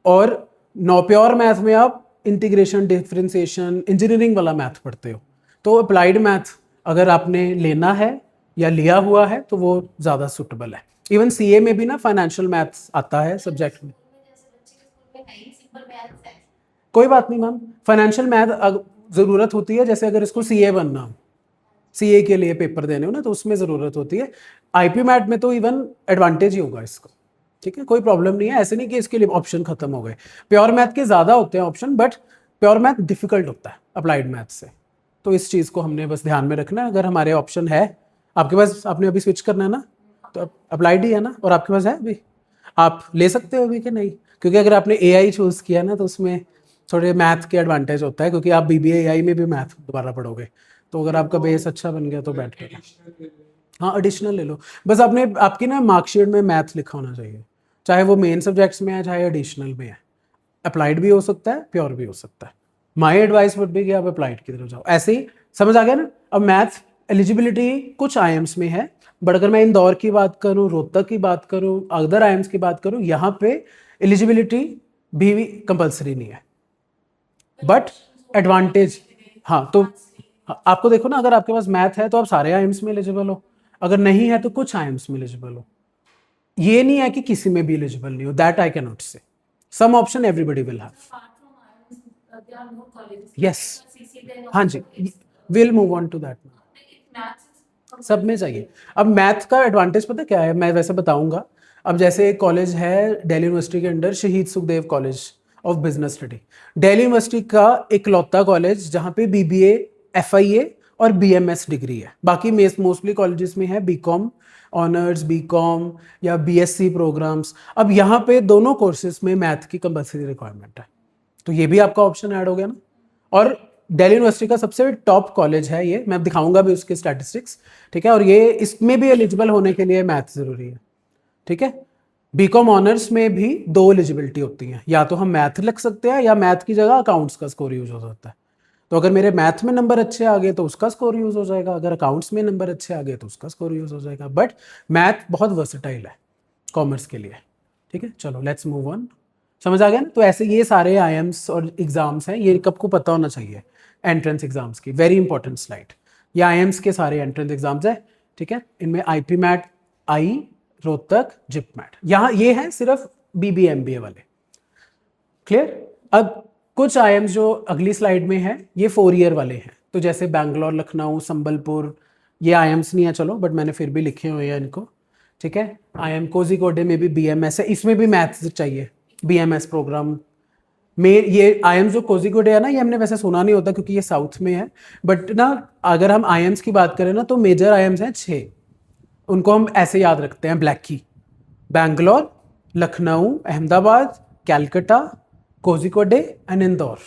और नॉ प्योर मैथ में आप इंटीग्रेशन, डिफरेंशिएशन, इंजीनियरिंग वाला मैथ पढ़ते हो। तो अप्लाइड मैथ अगर आपने लेना है या लिया हुआ है तो वो ज़्यादा सूटेबल है। इवन सीए में भी ना फाइनेंशियल मैथ्स आता है सब्जेक्ट में। कोई बात नहीं मैम, फाइनेंशियल मैथ ज़रूरत होती है, जैसे अगर इसको सीए बनना हो, सीए के लिए पेपर देने हो ना, तो उसमें ज़रूरत होती है। आईपी मैट में तो इवन एडवांटेज ही होगा इसको, ठीक है, कोई प्रॉब्लम नहीं है। ऐसे नहीं कि इसके लिए ऑप्शन खत्म हो गए, प्योर मैथ के ज़्यादा होते हैं option, but pure math difficult होता है अप्लाइड मैथ से। तो इस चीज़ को हमने बस ध्यान में रखना है। अगर हमारे ऑप्शन है आपके पास, आपने अभी स्विच करना है ना, तो अप्लाइड ही है ना, और आपके पास है अभी, आप ले सकते हो अभी कि नहीं, क्योंकि अगर आपने एआई चूज़ किया ना तो उसमें थोड़े मैथ के एडवांटेज होता है, क्योंकि आप बीबीए एआई में भी मैथ दोबारा पढ़ोगे, तो अगर आपका बेस अच्छा बन गया तो बेटर है। हाँ, एडिशनल ले लो, बस आपने आपकी ना मार्कशीट में मैथ लिखा होना चाहिए, चाहे वो मेन सब्जेक्ट्स में है चाहे एडिशनल में है। अप्लाइड भी हो सकता है, प्योर भी हो सकता है। माई एडवाइस वुड भी कि आप अप्लाइड की तरफ जाओ। ऐसे ही समझ आ गया ना। अब मैथ एलिजिबिलिटी कुछ आईएम्स में है, बट अगर मैं इंदौर की बात करूँ, रोहतक की बात करूँ, अदर आईएम्स की बात करूँ, यहाँ पे एलिजिबिलिटी भी कंपल्सरी नहीं है, बट एडवांटेज, हाँ। तो आपको देखो ना, अगर आपके पास मैथ है तो आप सारे आईएम्स में एलिजिबल हो, अगर नहीं है तो कुछ आईएम्स में एलिजिबल हो। ये नहीं है कि किसी में भी एलिजिबल नहीं हो, that I can not say. Some option everybody will have. Yes, हाँ जी, will move on to that. सब में चाहिए। अब मैथ का एडवांटेज पता क्या है, मैं वैसे बताऊंगा। अब जैसे एक कॉलेज है दिल्ली यूनिवर्सिटी के अंडर, शहीद Sukhdev college of business study, Delhi university का इकलौता कॉलेज जहाँ पे बीबीए, एफआईए और बीएमएस डिग्री है। बाकी मोस्टली कॉलेजेस में है बीकॉम ऑनर्स, बीकॉम या बीएससी प्रोग्राम्स। अब यहाँ पे दोनों कोर्सेज में मैथ की कंपल्सरी रिक्वायरमेंट है, तो ये भी आपका ऑप्शन ऐड हो गया ना। और दिल्ली यूनिवर्सिटी का सबसे टॉप कॉलेज है ये, मैं दिखाऊंगा भी उसके स्टैटिस्टिक्स, ठीक है। और ये इसमें भी एलिजिबल होने के लिए मैथ जरूरी है, ठीक है। बीकॉम ऑनर्स में भी 2 एलिजिबिलिटी होती हैं, या तो हम मैथ लिख सकते हैं या मैथ की जगह अकाउंट्स का स्कोर यूज हो सकता है। तो अगर मेरे मैथ में नंबर अच्छे आ गए तो उसका स्कोर यूज़ हो जाएगा, अगर अकाउंट्स में नंबर अच्छे आ गए तो उसका स्कोर यूज़ हो जाएगा। बट मैथ बहुत वर्सेटाइल है कॉमर्स के लिए। ठीक है, चलो लेट्स मूव ऑन। समझ आ गया ना? तो ऐसे ये सारे आईएम्स और एग्जाम्स हैं, ये कब को पता होना चाहिए एंट्रेंस एग्जाम्स की। Very important slide. ये आईएम्स के सारे एंट्रेंस एग्जाम्स है। ठीक है, इनमें आईपी मैट, आई, रोहतक, जिप मैट, यहाँ ये हैं सिर्फ बीबीएमबीए वाले। क्लियर? अब कुछ आईएम्स जो अगली स्लाइड में है ये 4 ईयर वाले हैं, तो जैसे बैंगलोर, लखनऊ, संबलपुर, ये आईएम्स नहीं है चलो, बट मैंने फिर भी लिखे हुए हैं इनको। ठीक है, आईएम कोझिकोडे में भी बीएमएस है, इसमें भी मैथ्स चाहिए, बीएमएस प्रोग्राम में। ये आईएम्स जो कोझिकोडे है ना, ये हमने वैसे सुना नहीं होता क्योंकि ये साउथ में है, बट ना अगर हम आईएम्स की बात करें ना तो मेजर आईएम्स हैं 6, उनको हम ऐसे याद रखते हैं ब्लैकी, बैंगलोर, लखनऊ, अहमदाबाद, कैलकाटा, कोझिकोडे एंड इंदौर।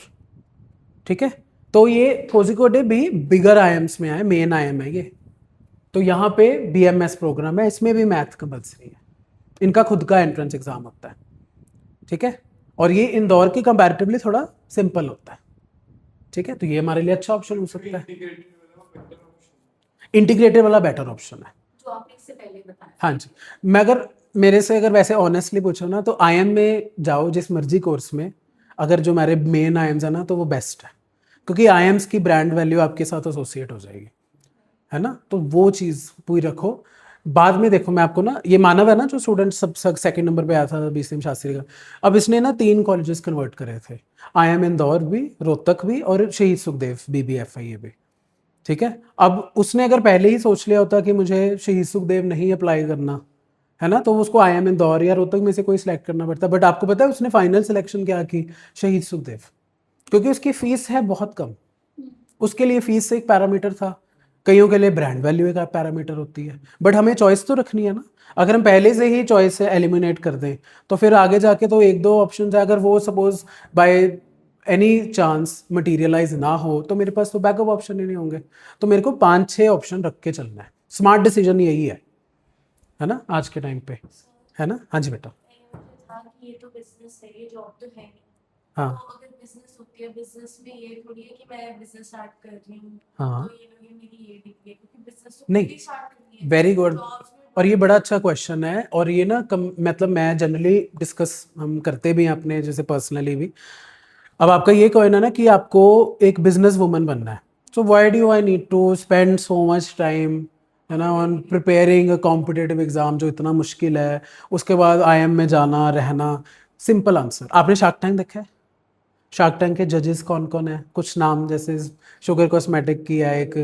ठीक है, तो ये कोझिकोडे भी बिगर आईएम्स में आए, मेन आईएम है ये। तो यहाँ पे बीएमएस प्रोग्राम है, इसमें भी मैथ कंपल्सरी है, इनका खुद का एंट्रेंस एग्जाम होता है। ठीक है, और ये इंदौर की कंपैरेटिवली थोड़ा सिंपल होता है। ठीक है, तो ये हमारे लिए अच्छा ऑप्शन हो सकता है। इंटीग्रेटेड वाला बेटर ऑप्शन है जो आपने इससे पहले बताया। हाँ जी। मैं अगर मेरे से अगर वैसे ऑनेस्टली पूछो ना तो आईएम में जाओ जिस मर्जी कोर्स में, अगर जो मेरे मेन आईएम्स है ना तो वो बेस्ट है, क्योंकि आईएम्स की ब्रांड वैल्यू आपके साथ एसोसिएट हो जाएगी, है ना? तो वो चीज़ पूरी रखो। बाद में देखो मैं आपको ना, ये मानव है ना जो स्टूडेंट सब सेकंड नंबर पे आया था बीसीएम शास्त्री का, अब इसने ना 3 कॉलेजेस कन्वर्ट करे थे, आईएम इंदौर भी, रोहतक भी और शहीद सुखदेव बीबीएफआई ये भी। ठीक है, अब उसने अगर पहले ही सोच लिया होता कि मुझे शहीद सुखदेव नहीं अप्लाई करना है ना, तो उसको आईएम इंदौर या रोहतक में से कोई सिलेक्ट करना पड़ता। बट आपको पता है उसने फाइनल सिलेक्शन क्या की? शहीद सुखदेव, क्योंकि उसकी फीस है बहुत कम। उसके लिए फीस एक पैरामीटर था, कईयों के लिए ब्रांड वैल्यू एक पैरामीटर होती है, बट हमें चॉइस तो रखनी है ना। अगर हम पहले से ही चॉइस एलिमिनेट कर दें तो फिर आगे जाके तो 1-2 ऑप्शन है, अगर वो suppose by any chance materialise ना हो तो मेरे पास तो बैकअप ऑप्शन ही नहीं होंगे। तो मेरे को 5-6 ऑप्शन रख के चलना है। स्मार्ट डिसीजन यही है ना आज के टाइम पे, है ना? हाँ जी बेटा। था कि ये तो बिजनेस है, ये जॉब तो है नहीं। हाँ तो अगर बिजनेस होती है, बिजनेस में ये थोड़ी है कि मैं बिजनेस स्टार्ट कर रही हूँ हाँ, तो ये लोग मेरी ये डिग्री है, क्योंकि बिजनेस तो नहीं, खुद ही स्टार्ट करनी है। Very good. Jobs में और ये बड़ा अच्छा क्वेश्चन है, और ये ना मतलब मैं जनरली डिस्कस हम करते भी हैं अपने जैसे पर्सनली भी। अब आपका ये कहना ना कि आपको एक बिजनेस वुमन बनना है, so why do I need to spend so much time, है ना, on preparing a competitive exam जो इतना मुश्किल है, उसके बाद आईएम में जाना रहना। सिंपल आंसर, आपने शार्क टैंक देखा है? शार्क टैंक के जजेस कौन कौन है? कुछ नाम, जैसे शुगर कॉस्मेटिक की है एक,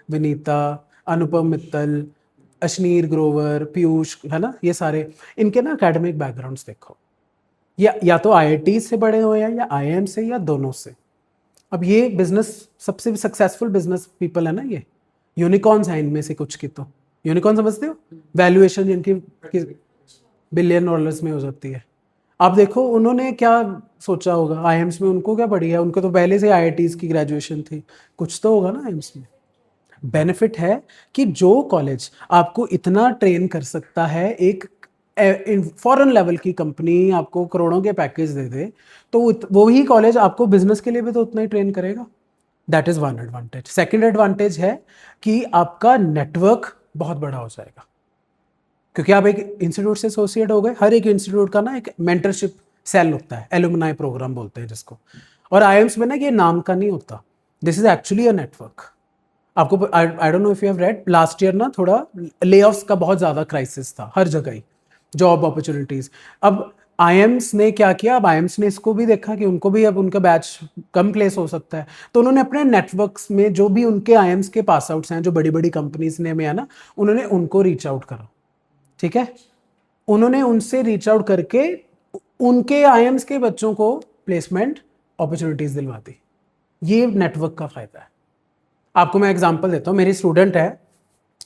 विनीता, अनुपम मित्तल, अश्नीर ग्रोवर, पीयूष, है ना, ये सारे। इनके ना एकेडमिक बैकग्राउंड्स देखो, या तो आईआईटी से बड़े हुए हैं या आईआईएम से या दोनों से। अब ये बिजनेस सबसे सक्सेसफुल बिजनेस पीपल है ना, ये यूनिकॉर्न्स हैं इनमें से कुछ की। तो यूनिकॉर्न समझते हो? वैल्यूएशन जिनकी बिलियन डॉलर्स में हो जाती है। आप देखो उन्होंने क्या सोचा होगा आईएम्स में, उनको क्या पड़ी है? उनको तो पहले से आईआईटीज की ग्रेजुएशन थी, कुछ तो होगा ना आईएम्स में। बेनिफिट है कि जो कॉलेज आपको इतना ट्रेन कर सकता है, एक फॉरेन लेवल की कंपनी आपको करोड़ों के पैकेज दे दे, तो वो ही कॉलेज आपको बिजनेस के लिए भी तो उतना ही ट्रेन करेगा। That is one advantage. Second advantage है कि आपका नेटवर्क बहुत बड़ा हो जाएगा, क्योंकि आप एक इंस्टीट्यूट से एसोसिएट हो गए। हर एक इंस्टीट्यूट का ना एक मेंटरशिप सेल होता है, एलुमनाई प्रोग्राम बोलते हैं जिसको। और आईएम्स में ना ये नाम का नहीं होता, this is actually a network. आपको I don't know if you have read, last year ना थोड़ा लेऑफ्स का बहुत ज़्यादा क्राइसिस था हर जगह ही, जॉब अपॉर्चुनिटीज़। अब आईएम्स ने क्या किया, अब आईएम्स ने इसको भी देखा कि उनको भी अब उनका बैच कम प्लेस हो सकता है, तो उन्होंने अपने नेटवर्क्स में जो भी उनके आईएम्स के पास आउट्स हैं, जो बड़ी बड़ी कंपनीज ने में है ना, उन्होंने उनको रीच आउट करा। ठीक है, उन्होंने उनसे रीच आउट करके उनके आईएम्स के बच्चों को प्लेसमेंट अपॉर्चुनिटीज़ दिलवा दी। ये नेटवर्क का फ़ायदा है। आपको मैं एग्जांपल देता हूँ, मेरी स्टूडेंट है,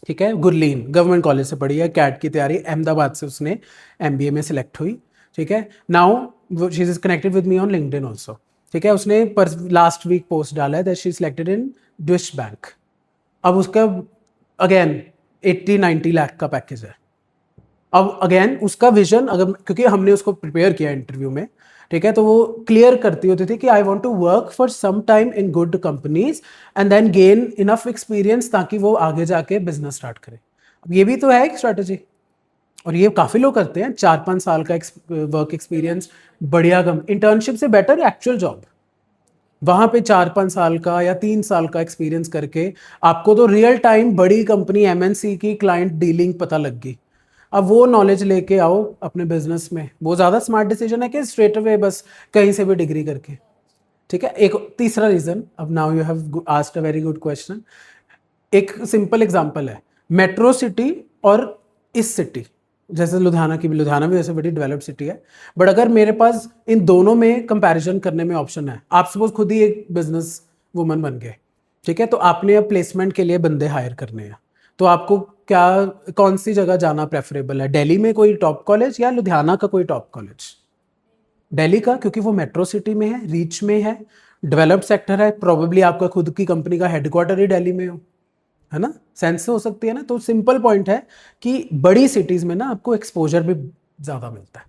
ठीक है, गुरलीन गवर्नमेंट कॉलेज से पढ़ी है, कैट की तैयारी, अहमदाबाद से उसने एमबीए में सिलेक्ट हुई। ठीक है, now she is connected with me on LinkedIn also. ठीक है, उसने लास्ट वीक पोस्ट डाला है that she selected in Deutsche Bank. अब उसका अगेन 80-90 लाख का पैकेज है। अब अगेन उसका विजन, अगर क्योंकि हमने उसको प्रिपेयर किया इंटरव्यू में, ठीक है, तो वो क्लियर करती होती थी कि I want to work for some time in good companies and then gain enough experience ताकि वो आगे जाके बिजनेस स्टार्ट करे। अब ये भी तो है एक स्ट्रैटेजी, और ये काफ़ी लोग करते हैं। 4-5 साल का वर्क एक्सपीरियंस, बढ़िया कम, इंटर्नशिप से बेटर एक्चुअल जॉब। वहाँ पे 4-5 साल का या 3 साल का एक्सपीरियंस करके आपको तो रियल टाइम बड़ी कंपनी एमएनसी की क्लाइंट डीलिंग पता लग गई। अब वो नॉलेज लेके आओ अपने बिजनेस में, वो ज़्यादा स्मार्ट डिसीजन है कि स्ट्रेट अवे बस कहीं से भी डिग्री करके। ठीक है, एक तीसरा रीज़न, अब now you have asked a very good question. एक सिंपल एग्जांपल है, मेट्रो सिटी और इस सिटी, जैसे लुधियाना की भी, लुधियाना भी वैसे बड़ी डेवलप्ड सिटी है, बट अगर मेरे पास इन दोनों में कंपैरिजन करने में ऑप्शन है, आप सपोज खुद ही एक बिजनेस वुमन बन गए, ठीक है, तो आपने अब प्लेसमेंट के लिए बंदे हायर करने हैं, तो आपको क्या, कौन सी जगह जाना प्रेफरेबल है? दिल्ली में कोई टॉप कॉलेज या लुधियाना का कोई टॉप कॉलेज? दिल्ली का, क्योंकि वो मेट्रो सिटी में है, रीच में है, डेवलप्ड सेक्टर है, प्रोबेबली आपका खुद की कंपनी का हेडक्वार्टर ही दिल्ली में हो, है ना, सेंस से हो सकती है ना। तो सिंपल पॉइंट है कि बड़ी सिटीज में ना आपको एक्सपोजर भी ज़्यादा मिलता है।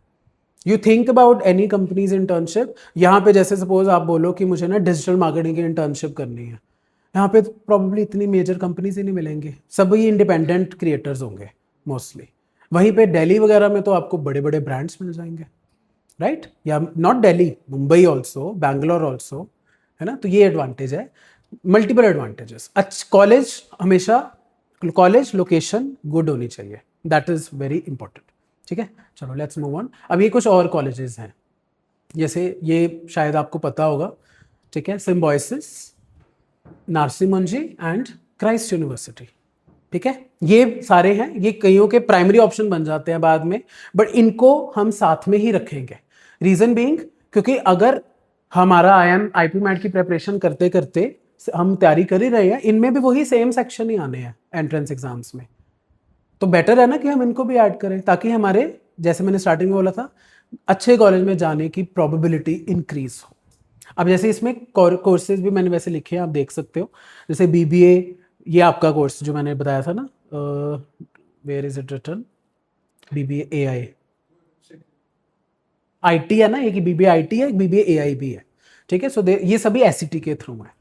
You think about any companies internship, यहाँ पे जैसे सपोज आप बोलो कि मुझे ना डिजिटल मार्केटिंग की इंटर्नशिप करनी है, यहाँ पे प्रॉब्लली इतनी मेजर कंपनीज ही नहीं मिलेंगी, सभी इंडिपेंडेंट क्रिएटर्स होंगे मोस्टली। वहीं पे दिल्ली वगैरह में तो आपको बड़े बड़े ब्रांड्स मिल जाएंगे, राइट? या not Delhi, Mumbai also, Bangalore also, है ना। तो ये एडवांटेज है, मल्टीपल एडवांटेजेस। अच्छा, कॉलेज हमेशा, कॉलेज लोकेशन गुड होनी चाहिए, दैट इज वेरी इंपॉर्टेंट। ठीक है, चलो लेट्स मूव ऑन। अब ये कुछ और कॉलेजेस हैं, जैसे ये शायद आपको पता होगा, ठीक है, सिम्बोयसिस, नार्सी मुंजी एंड क्राइस्ट यूनिवर्सिटी। ठीक है, ये सारे हैं, ये कईयों के प्राइमरी ऑप्शन बन जाते हैं बाद में, बट इनको हम साथ में ही रखेंगे। रीजन बीइंग, क्योंकि अगर हमारा आईपी मैट की प्रिपरेशन करते करते हम तैयारी कर ही रहे हैं, इनमें भी वही सेम सेक्शन ही आने हैं एंट्रेंस एग्जाम्स में, तो बेटर है ना कि हम इनको भी ऐड करें, ताकि हमारे, जैसे मैंने स्टार्टिंग में बोला था, अच्छे कॉलेज में जाने की प्रोबेबिलिटी इंक्रीज हो। अब जैसे इसमें कोर्सेज भी मैंने वैसे लिखे हैं, आप देख सकते हो, जैसे बीबीए, ये आपका कोर्स जो मैंने बताया था ना, where is it written, BBA AI, IT है ना, एक बीबीए आईटी है, एक बीबीए एआई भी है। ठीक है, सो ये सभी एसईटी के थ्रू है।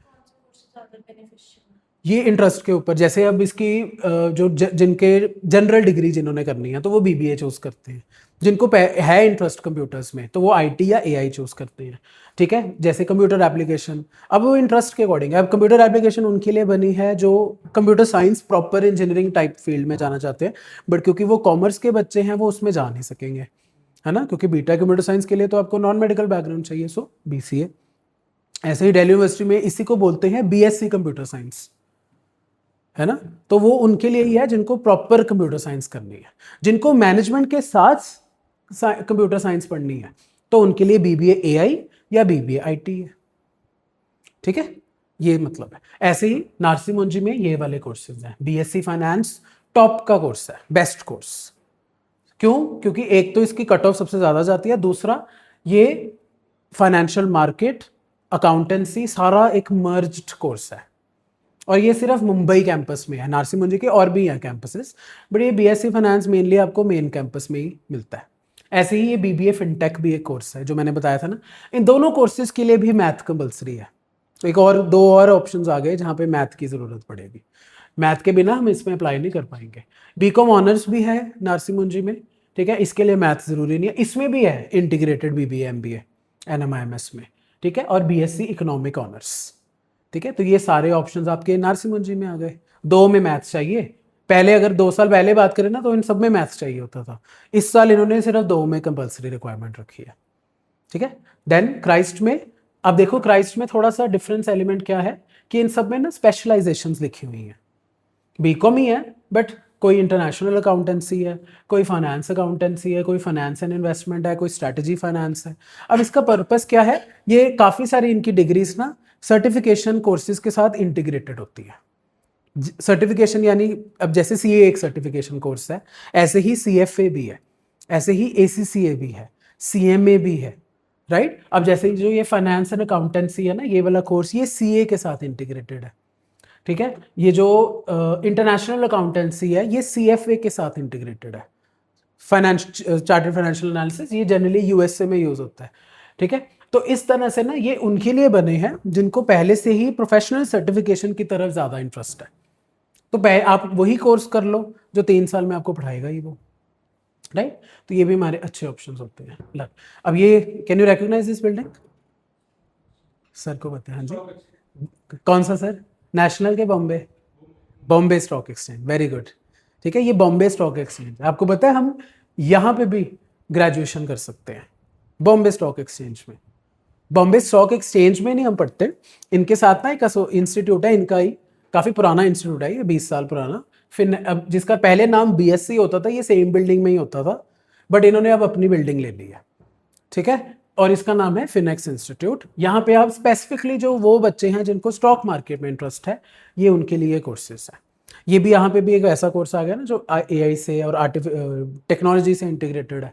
ये इंटरेस्ट के ऊपर, जैसे अब इसकी जो जिनके जनरल डिग्री जिन्होंने करनी है तो वो बीबीए चूज करते हैं, जिनको है इंटरेस्ट कंप्यूटर्स में तो वो आईटी या एआई चूज करते हैं। ठीक है, जैसे कंप्यूटर एप्लीकेशन, अब वो इंटरेस्ट के अकॉर्डिंग है। अब कंप्यूटर एप्लीकेशन उनके लिए बनी है जो computer science proper engineering type field में जाना चाहते हैं, बट क्योंकि वो कॉमर्स के बच्चे हैं वो उसमें जा नहीं सकेंगे, है ना, क्योंकि बीटा कंप्यूटर साइंस के लिए तो आपको नॉन मेडिकल बैकग्राउंड चाहिए, सो बीसीए। ऐसे ही दिल्ली यूनिवर्सिटी में इसी को बोलते हैं बीएससी कंप्यूटर साइंस, है ना, तो वो उनके लिए ही है जिनको प्रॉपर कंप्यूटर साइंस करनी है। जिनको मैनेजमेंट के साथ कंप्यूटर साइंस पढ़नी है तो उनके लिए बीबीए एआई या बीबीए आईटी है। ठीक है, ये मतलब है। ऐसे ही नार्सी मुंजी में ये वाले कोर्सेज हैं, बीएससी फाइनेंस टॉप का कोर्स है, बेस्ट कोर्स। क्यों? क्योंकि एक तो इसकी कट ऑफ सबसे ज्यादा जाती है, दूसरा ये फाइनेंशियल मार्केट, अकाउंटेंसी, सारा एक मर्ज्ड कोर्स है, और ये सिर्फ मुंबई कैंपस में है। नार्सी मुंजी के और भी हैं कैंपसेस, बट ये बीएससी फाइनेंस मेनली आपको मेन कैंपस में ही मिलता है। ऐसे ही ये बीबीए फिनटेक भी एक कोर्स है जो मैंने बताया था ना। इन दोनों कोर्सेज के लिए भी मैथ कंपल्सरी है, तो एक और दो और ऑप्शंस आ गए जहाँ पे मैथ की ज़रूरत पड़ेगी। मैथ के बिना हम इसमें अप्लाई नहीं कर पाएंगे। बीकॉम ऑनर्स भी है नार्सी मुंजी में, ठीक है, इसके लिए मैथ ज़रूरी नहीं है। इसमें भी है इंटीग्रेटेड बीबीए एमबीए एनएमआईएमएस में, ठीक है, और बीएससी इकोनॉमिक ऑनर्स। ठीक है, तो ये सारे ऑप्शंस आपके नार्सी मुंजी में आ गए। दो में मैथ्स चाहिए, पहले अगर 2 साल पहले बात करें ना तो इन सब में मैथ्स चाहिए होता था, इस साल इन्होंने सिर्फ 2 में कंपलसरी रिक्वायरमेंट रखी है। ठीक है, देन क्राइस्ट में, अब देखो क्राइस्ट में थोड़ा सा डिफरेंस एलिमेंट क्या है कि इन सब में ना स्पेशलाइजेशंस लिखी हुई हैं। बीकॉम ही है बट कोई इंटरनेशनल अकाउंटेंसी है, कोई फाइनेंस अकाउंटेंसी है, कोई फाइनेंस एंड इन्वेस्टमेंट है, कोई स्ट्रैटेजी फाइनेंस है। अब इसका पर्पस क्या है, ये काफ़ी सारी इनकी डिग्रीज ना सर्टिफिकेशन कोर्सेज के साथ इंटीग्रेटेड होती है। सर्टिफिकेशन यानी अब जैसे सीए एक सर्टिफिकेशन कोर्स है, ऐसे ही सीएफए भी है, ऐसे ही एसीसीए भी है, सीएमए भी है, राइट। अब जैसे जो ये फाइनेंस एंड अकाउंटेंसी है ना, ये वाला कोर्स ये सीए के साथ इंटीग्रेटेड है। ठीक है, ये जो इंटरनेशनल अकाउंटेंसी है ये सीएफए के साथ इंटीग्रेटेड है, चार्टर्ड फाइनेंशियल एनालिसिस, ये जनरली यूएसए में यूज होता है, ठीक है। तो इस तरह से ना ये उनके लिए बने हैं जिनको पहले से ही प्रोफेशनल सर्टिफिकेशन की तरफ ज़्यादा इंटरेस्ट है। तो आप वही कोर्स कर लो जो 3 साल में आपको पढ़ाएगा ही वो, राइट। तो ये भी हमारे अच्छे ऑप्शन होते हैं। अब ये can you recognise this building? Sir को बताएं। हाँ जी, कौन सा सर? नेशनल के Bombay? Bombay stock exchange, very good, ठीक है। ये बॉम्बे स्टॉक एक्सचेंज, आपको पता है हम यहाँ पे भी ग्रेजुएशन कर सकते हैं बॉम्बे स्टॉक एक्सचेंज में। बॉम्बे स्टॉक एक्सचेंज में नहीं हम पढ़ते, इनके साथ ना एक इंस्टीट्यूट है इनका ही, काफ़ी पुराना इंस्टीट्यूट है ये, 20 साल पुराना। फिर अब जिसका पहले नाम बीएससी होता था, ये सेम बिल्डिंग में ही होता था, बट इन्होंने अब अपनी बिल्डिंग ले ली है, ठीक है। और इसका नाम है फिनेक्स इंस्टीट्यूट। यहाँ पे आप स्पेसिफिकली जो वो बच्चे हैं जिनको स्टॉक मार्केट में इंटरेस्ट है, ये उनके लिए कोर्सेज है। ये भी यहाँ पे भी एक ऐसा कोर्स आ गया ना जो एआई से और टेक्नोलॉजी से इंटीग्रेटेड है,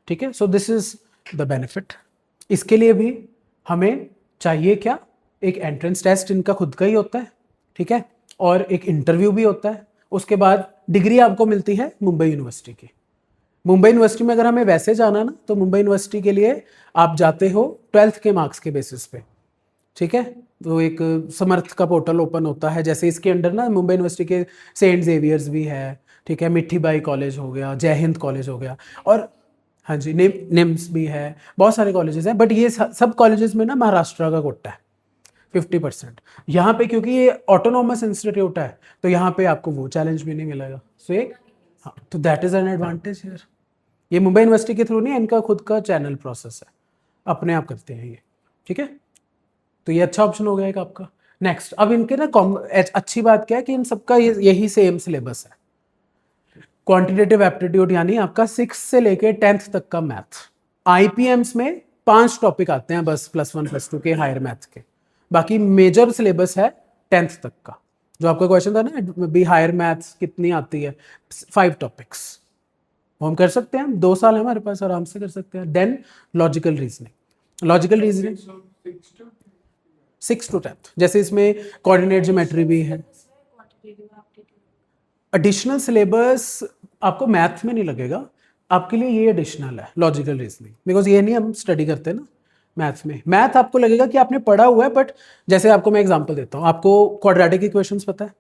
ठीक है। So this is the benefit. इसके लिए भी हमें चाहिए क्या? एक एंट्रेंस टेस्ट इनका खुद का ही होता है, ठीक है, और एक इंटरव्यू भी होता है। उसके बाद डिग्री आपको मिलती है मुंबई यूनिवर्सिटी की। मुंबई यूनिवर्सिटी में अगर हमें वैसे जाना ना, तो मुंबई यूनिवर्सिटी के लिए आप जाते हो 12th के मार्क्स के बेसिस पे, ठीक है। तो एक समर्थ का पोर्टल ओपन होता है, जैसे इसके अंडर ना मुंबई यूनिवर्सिटी के सेंट जेवियर्स भी है, ठीक है, मिठी बाई कॉलेज हो गया, जय हिंद कॉलेज हो गया, और हाँ जी निम्स भी है, बहुत सारे कॉलेजेस हैं। बट ये सब कॉलेजेस में ना महाराष्ट्र का कोटा है 50%। यहाँ पे क्योंकि ये ऑटोनॉमस इंस्टीट्यूट है, तो यहाँ पे आपको वो चैलेंज भी नहीं मिलेगा। सो एक हाँ, तो that is an advantage here. ये मुंबई यूनिवर्सिटी के थ्रू नहीं, इनका खुद का चैनल प्रोसेस है, अपने आप करते हैं ये, ठीक है। तो ये अच्छा ऑप्शन हो गया एक आपका। नेक्स्ट, अब इनके ना अच्छी बात क्या है कि इन सबका यही सेम सिलेबस है। क्वांटिटेटिव एप्टीट्यूड यानी आपका 6 से लेके 10th तक का मैथ। आईपीएम्स में 5 टॉपिक आते हैं बस, +1 +2 के हायर मैथ के। बाकी मेजर सिलेबस है 10th तक का। जो आपका क्वेश्चन था ना भी हायर मैथ्स कितनी आती है, 5 टॉपिक्स वो हम कर सकते हैं। 2 साल है हमारे पास, आराम से कर सकते हैं। Then logical reasoning, logical reasoning 6 to 10th, जैसे इसमें कोऑर्डिनेट ज्योमेट्री भी है। एडिशनल सिलेबस आपको मैथ में नहीं लगेगा, आपके लिए ये एडिशनल है लॉजिकल रीजनिंग, बिकॉज ये नहीं हम स्टडी करते ना मैथ में। मैथ आपको लगेगा कि आपने पढ़ा हुआ है, बट जैसे आपको मैं एग्जांपल देता हूँ, आपको क्वाड्रेटिक इक्वेशंस पता है,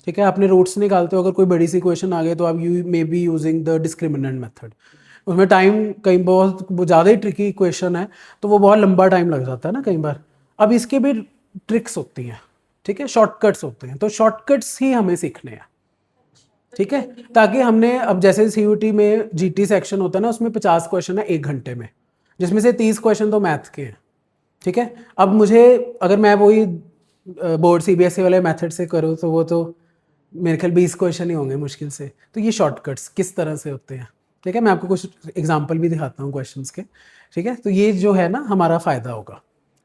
ठीक है, आपने रूट्स निकालते हो, अगर कोई बड़ी सी इक्वेशन आ गई तो आप you may be using the discriminant method. उसमें टाइम कई बहुत ज़्यादा ही ट्रिकी इक्वेशन है, तो वो बहुत लंबा टाइम लग जाता है ना कई बार। अब इसके भी ट्रिक्स होती हैं, ठीक है, शॉर्टकट्स होते हैं, तो शॉर्टकट्स ही हमें सीखने हैं, ठीक है। ताकि हमने अब जैसे सीयूटी में जीटी सेक्शन होता है ना, उसमें 50 क्वेश्चन है 1 घंटे में, जिसमें से 30 क्वेश्चन तो मैथ के हैं, ठीक है। अब मुझे अगर मैं वही बोर्ड सीबीएसई वाले मेथड से करूँ तो वो तो मेरे ख्याल 20 क्वेश्चन ही होंगे मुश्किल से। तो ये शॉर्टकट्स किस तरह से होते हैं, ठीक है, मैं आपको कुछ एग्जांपल भी दिखाता हूँ क्वेश्चंस के, ठीक है। तो ये जो है ना हमारा फायदा होगा।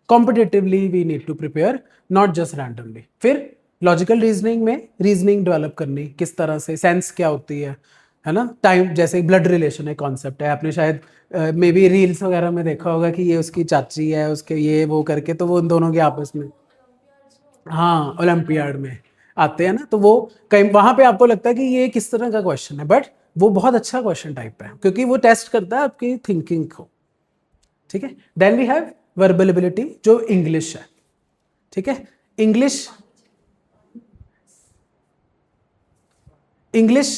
Competitively we need to prepare, not just randomly. फिर लॉजिकल रीजनिंग में रीजनिंग डेवलप करनी, किस तरह से, सेंस क्या होती है ना। टाइम, जैसे ब्लड रिलेशन है कॉन्सेप्ट है, आपने शायद मे बी रील्स वगैरह में देखा होगा कि ये उसकी चाची है, उसके ये वो करके, तो वो उन दोनों के आपस में, हाँ ओलंपियाड में आते हैं ना, तो वो कहीं वहां पे आपको लगता है कि ये किस तरह का क्वेश्चन है, बट वो बहुत अच्छा क्वेश्चन टाइप है, क्योंकि वो टेस्ट करता है आपकी थिंकिंग को, ठीक है। Then we have verbal ability, जो इंग्लिश है, ठीक है। इंग्लिश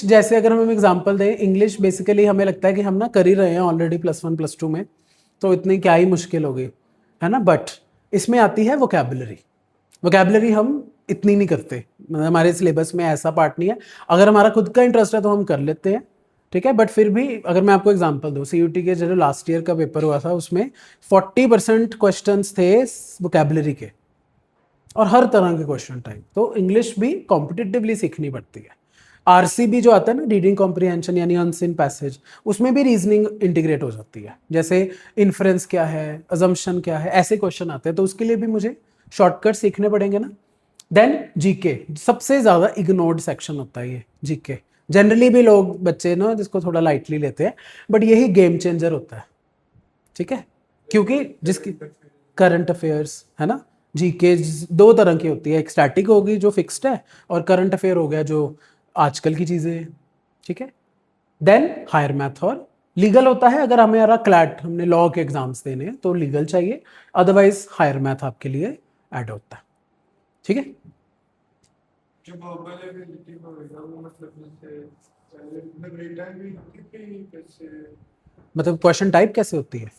जैसे अगर हम एग्जांपल दें, इंग्लिश बेसिकली हमें लगता है कि हम ना कर ही रहे हैं ऑलरेडी +1 +2 में, तो इतनी क्या ही मुश्किल होगी, है ना। बट इसमें आती है वोकैबुलरी। वोकैबुलरी हम इतनी नहीं करते, मतलब हमारे सिलेबस में ऐसा पार्ट नहीं है। अगर हमारा खुद का इंटरेस्ट है तो हम कर लेते हैं, ठीक है। बट फिर भी अगर मैं आपको एग्जांपल दूं, सीयूटी के जो लास्ट ईयर का पेपर हुआ था उसमें 40% क्वेश्चंस थे वोकैबुलरी के, और हर तरह के क्वेश्चन टाइप। तो इंग्लिश भी कॉम्पिटिटिवली सीखनी पड़ती है। आरसीबी जो आता है ना, रीडिंग कॉम्प्रिहेंशन यानी अनसीन पैसेज, उसमें भी रीजनिंग इंटीग्रेट हो जाती है। जैसे इन्फ्रेंस क्या है, अजम्पशन क्या है, ऐसे क्वेश्चन आते हैं, तो उसके लिए भी मुझे शॉर्टकट सीखने पड़ेंगे ना। देन जीके, सबसे ज़्यादा इग्नोर्ड सेक्शन होता है ये जीके। जनरली भी लोग बच्चे ना जिसको थोड़ा लाइटली लेते हैं, बट यही गेम चेंजर होता है, ठीक है। क्योंकि जिसकी करंट अफेयर्स है ना, जीके 2 तरह की होती है, एक स्टैटिक होगी जो फिक्स्ड है, और करंट अफेयर हो गया जो आजकल की चीज़ें हैं, ठीक है। देन हायर मैथ और लीगल होता है अगर हमारा क्लैट, हमने लॉ के एग्जाम्स देने हैं तो लीगल चाहिए, अदरवाइज हायर मैथ आपके लिए ऐड होता है। ठीक है, जो वर्बल एबिलिटी होगा वो मतलब जैसे मतलब रिटर्न भी कितनी कैसे मतलब क्वेश्चन टाइप कैसे होती है?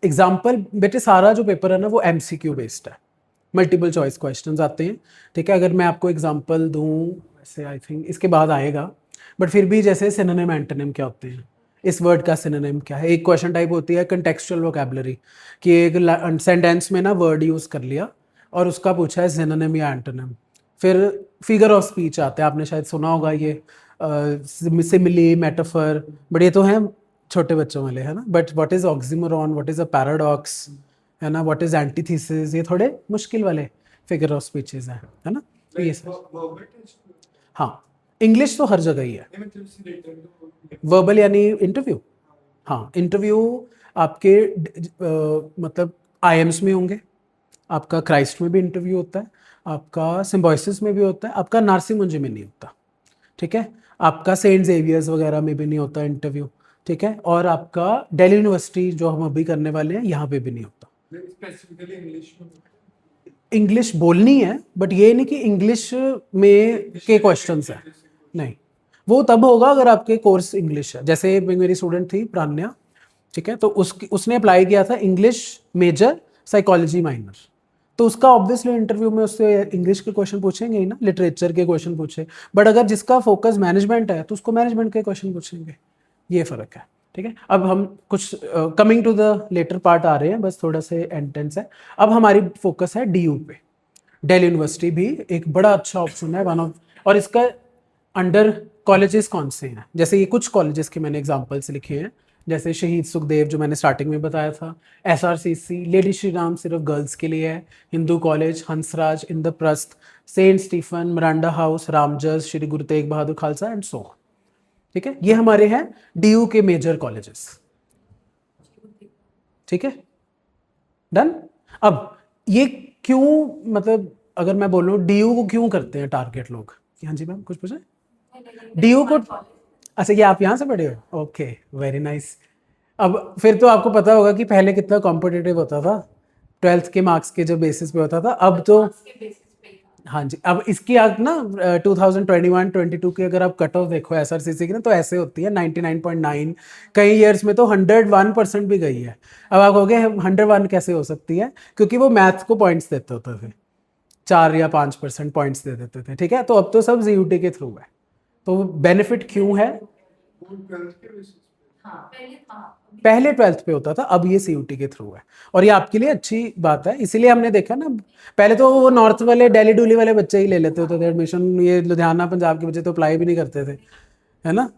एग्जाम्पल बेटे सारा जो पेपर है ना वो एमसीक्यू बेस्ड है, मल्टीपल चॉइस क्वेश्चंस आते हैं। ठीक है, अगर मैं आपको एग्जांपल दूं, वैसे आई थिंक इसके बाद आएगा, बट फिर भी जैसे सिनोनिम एंटोनिम क्या होते हैं, इस वर्ड का सिनोनिम क्या है। एक क्वेश्चन टाइप होती है कंटेक्चुअल वोकैबुलरी, कि एक सेंटेंस में ना वर्ड यूज़ कर लिया और उसका पूछा है सिनोनिम या एंटोनिम। फिर फिगर ऑफ स्पीच आते हैं, आपने शायद सुना होगा ये, सिमिली, मेटाफर, बट ये तो हैं छोटे बच्चों वाले, है ना। But what is oxymoron, what is a paradox, है ना, व्हाट इज एंटीथेसिस, ये थोड़े मुश्किल वाले फिगर ऑफ स्पीचेस हैं, है ना। तो ये सब, वर्बल टेस्ट हाँ, इंग्लिश तो हर जगह ही है। नहीं मतलब से रिटर्न तो वर्बल यानी इंटरव्यू, हाँ, इंटरव्यू आपके मतलब आईएम्स में होंगे, आपका क्राइस्ट में भी इंटरव्यू होता है, आपका सिम्बोसिस में भी होता है, आपका नार्सिमुंजी में नहीं होता। ठीक है, आपका सेंट जेवियर्स वगैरह में भी नहीं होता इंटरव्यू। ठीक है, और आपका दिल्ली यूनिवर्सिटी जो हम अभी करने वाले हैं यहाँ पे भी नहीं होता। स्पेसिफिकली इंग्लिश में इंग्लिश बोलनी है, बट ये नहीं कि इंग्लिश में के क्वेश्चंस हैं, नहीं। वो तब होगा अगर आपके कोर्स इंग्लिश है। जैसे मेरी स्टूडेंट थी प्रान्या, ठीक है, तो उसने अप्लाई किया था इंग्लिश मेजर साइकोलॉजी माइनर, तो उसका ऑब्वियसली इंटरव्यू में उससे इंग्लिश के क्वेश्चन पूछेंगे ही ना, लिटरेचर के क्वेश्चन पूछे। बट अगर जिसका फोकस मैनेजमेंट है तो उसको मैनेजमेंट के क्वेश्चन पूछेंगे, ये फ़र्क है। ठीक है, अब हम कुछ coming to the latter part आ रहे हैं, बस थोड़ा से एंटेंस है। अब हमारी फोकस है डीयू पे। दिल्ली यूनिवर्सिटी भी एक बड़ा अच्छा ऑप्शन है, वन ऑफ, और इसका अंडर कॉलेजेस कौन से हैं, जैसे ये कुछ कॉलेजेस के मैंने एग्जांपल्स लिखे हैं, जैसे शहीद सुखदेव जो मैंने स्टार्टिंग में बताया था, एसआरसीसी, लेडी श्री राम सिर्फ गर्ल्स के लिए है, Hindu College, Hansraj, Indraprastha, Saint Stephen, Miranda House, Ramjas, Shri Guru Tegh Bahadur Khalsa and so on. ठीक है, ये हमारे हैं डीयू के मेजर कॉलेजेस। ठीक है, डन। अब ये क्यों, मतलब अगर मैं बोलूँ डीयू को क्यों करते हैं टारगेट लोग, हाँ जी मैम कुछ पूछे? डीयू को, अच्छा ये आप यहाँ से पढ़े हो, ओके, वेरी नाइस। अब फिर तो आपको पता होगा कि पहले कितना कॉम्पिटिटिव होता था, 12th के मार्क्स के जो बेसिस पे होता था, अब तो, हाँ जी, अब इसकी आप ना 2021-22 की अगर आप कट ऑफ देखो एसआरसीसी की ना, तो ऐसे होती है 99.9, कई ईयर्स में तो 101% भी गई है। अब आप कहोगे 101 कैसे हो सकती है, क्योंकि वो मैथ्स को पॉइंट्स देते होते थे, 4 या 5% पॉइंट्स दे देते थे। ठीक है, तो अब तो सब जीयूटी के थ्रू है, तो बेनिफिट क्यों है? वो 12th के बेसिस पे हाँ पहले था, पहले 12th पे होता था, अब ये सीयूटी के थ्रू है, और ये आपके लिए अच्छी बात है। इसीलिए हमने देखा ना, पहले तो वो नॉर्थ वाले दिल्ली डुली वाले बच्चे ही ले लेते होते थे एडमिशन, ये लुधियाना पंजाब के बच्चे तो अप्लाई भी नहीं करते थे, है ना।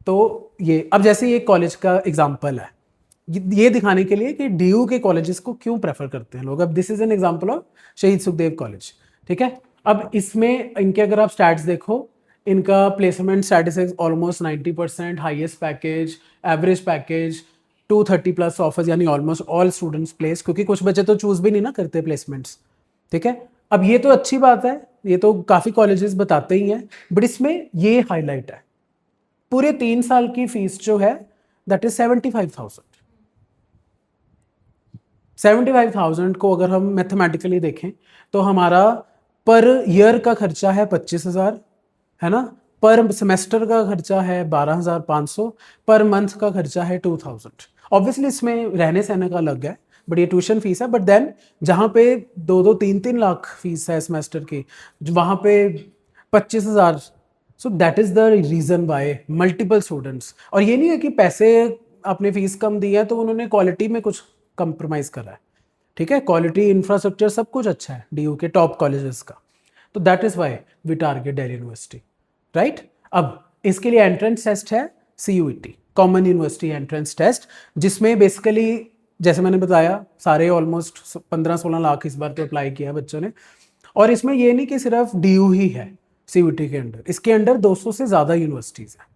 तो ये अब जैसे ये कॉलेज का एग्जाम्पल है, ये दिखाने के लिए कि डीयू के कॉलेजेस को क्यों प्रेफर करते हैं लोग। अब this is an example of शहीद सुखदेव कॉलेज। ठीक है, अब इसमें इनके अगर आप स्टैट्स देखो, इनका placement statistics almost 90%, highest package, average package, 230+ offers, यानी ऑलमोस्ट ऑल स्टूडेंट्स प्लेस, क्योंकि कुछ बच्चे तो चूज भी नहीं ना करते प्लेसमेंट्स। ठीक है, अब ये तो अच्छी बात है, ये तो काफ़ी कॉलेजेस बताते ही हैं, बट इसमें ये हाईलाइट है, पूरे 3 साल की फीस जो है दैट इज 75,000। 75,000 को अगर हम मैथमेटिकली देखें तो हमारा पर ईयर का खर्चा है 25,000, है ना, पर सेमेस्टर का खर्चा है 12,500, पर मंथ का खर्चा है 2,000। ऑब्वियसली इसमें रहने सहने का अलग है, बट ये ट्यूशन फीस है। बट देन जहाँ पे 2-2, 3-3 लाख फीस है सेमेस्टर की, वहाँ पे 25,000। So that is the reason why multiple students, और ये नहीं है कि पैसे आपने फीस कम दी है तो उन्होंने क्वालिटी में कुछ कंप्रोमाइज करा है। ठीक है, क्वालिटी, इंफ्रास्ट्रक्चर सब कुछ अच्छा है डीयू के टॉप कॉलेजेस का, तो that is why we target Delhi University, right. अब इसके लिए एंट्रेंस टेस्ट है CUET, common university entrance test, जिसमें बेसिकली जैसे मैंने बताया सारे ऑलमोस्ट 15-16 लाख इस बार तो अप्लाई किया है बच्चों ने। और इसमें ये नहीं कि सिर्फ डीयू ही है सीयूईटी के अंडर, इसके अंडर 200 से ज़्यादा यूनिवर्सिटीज़ हैं।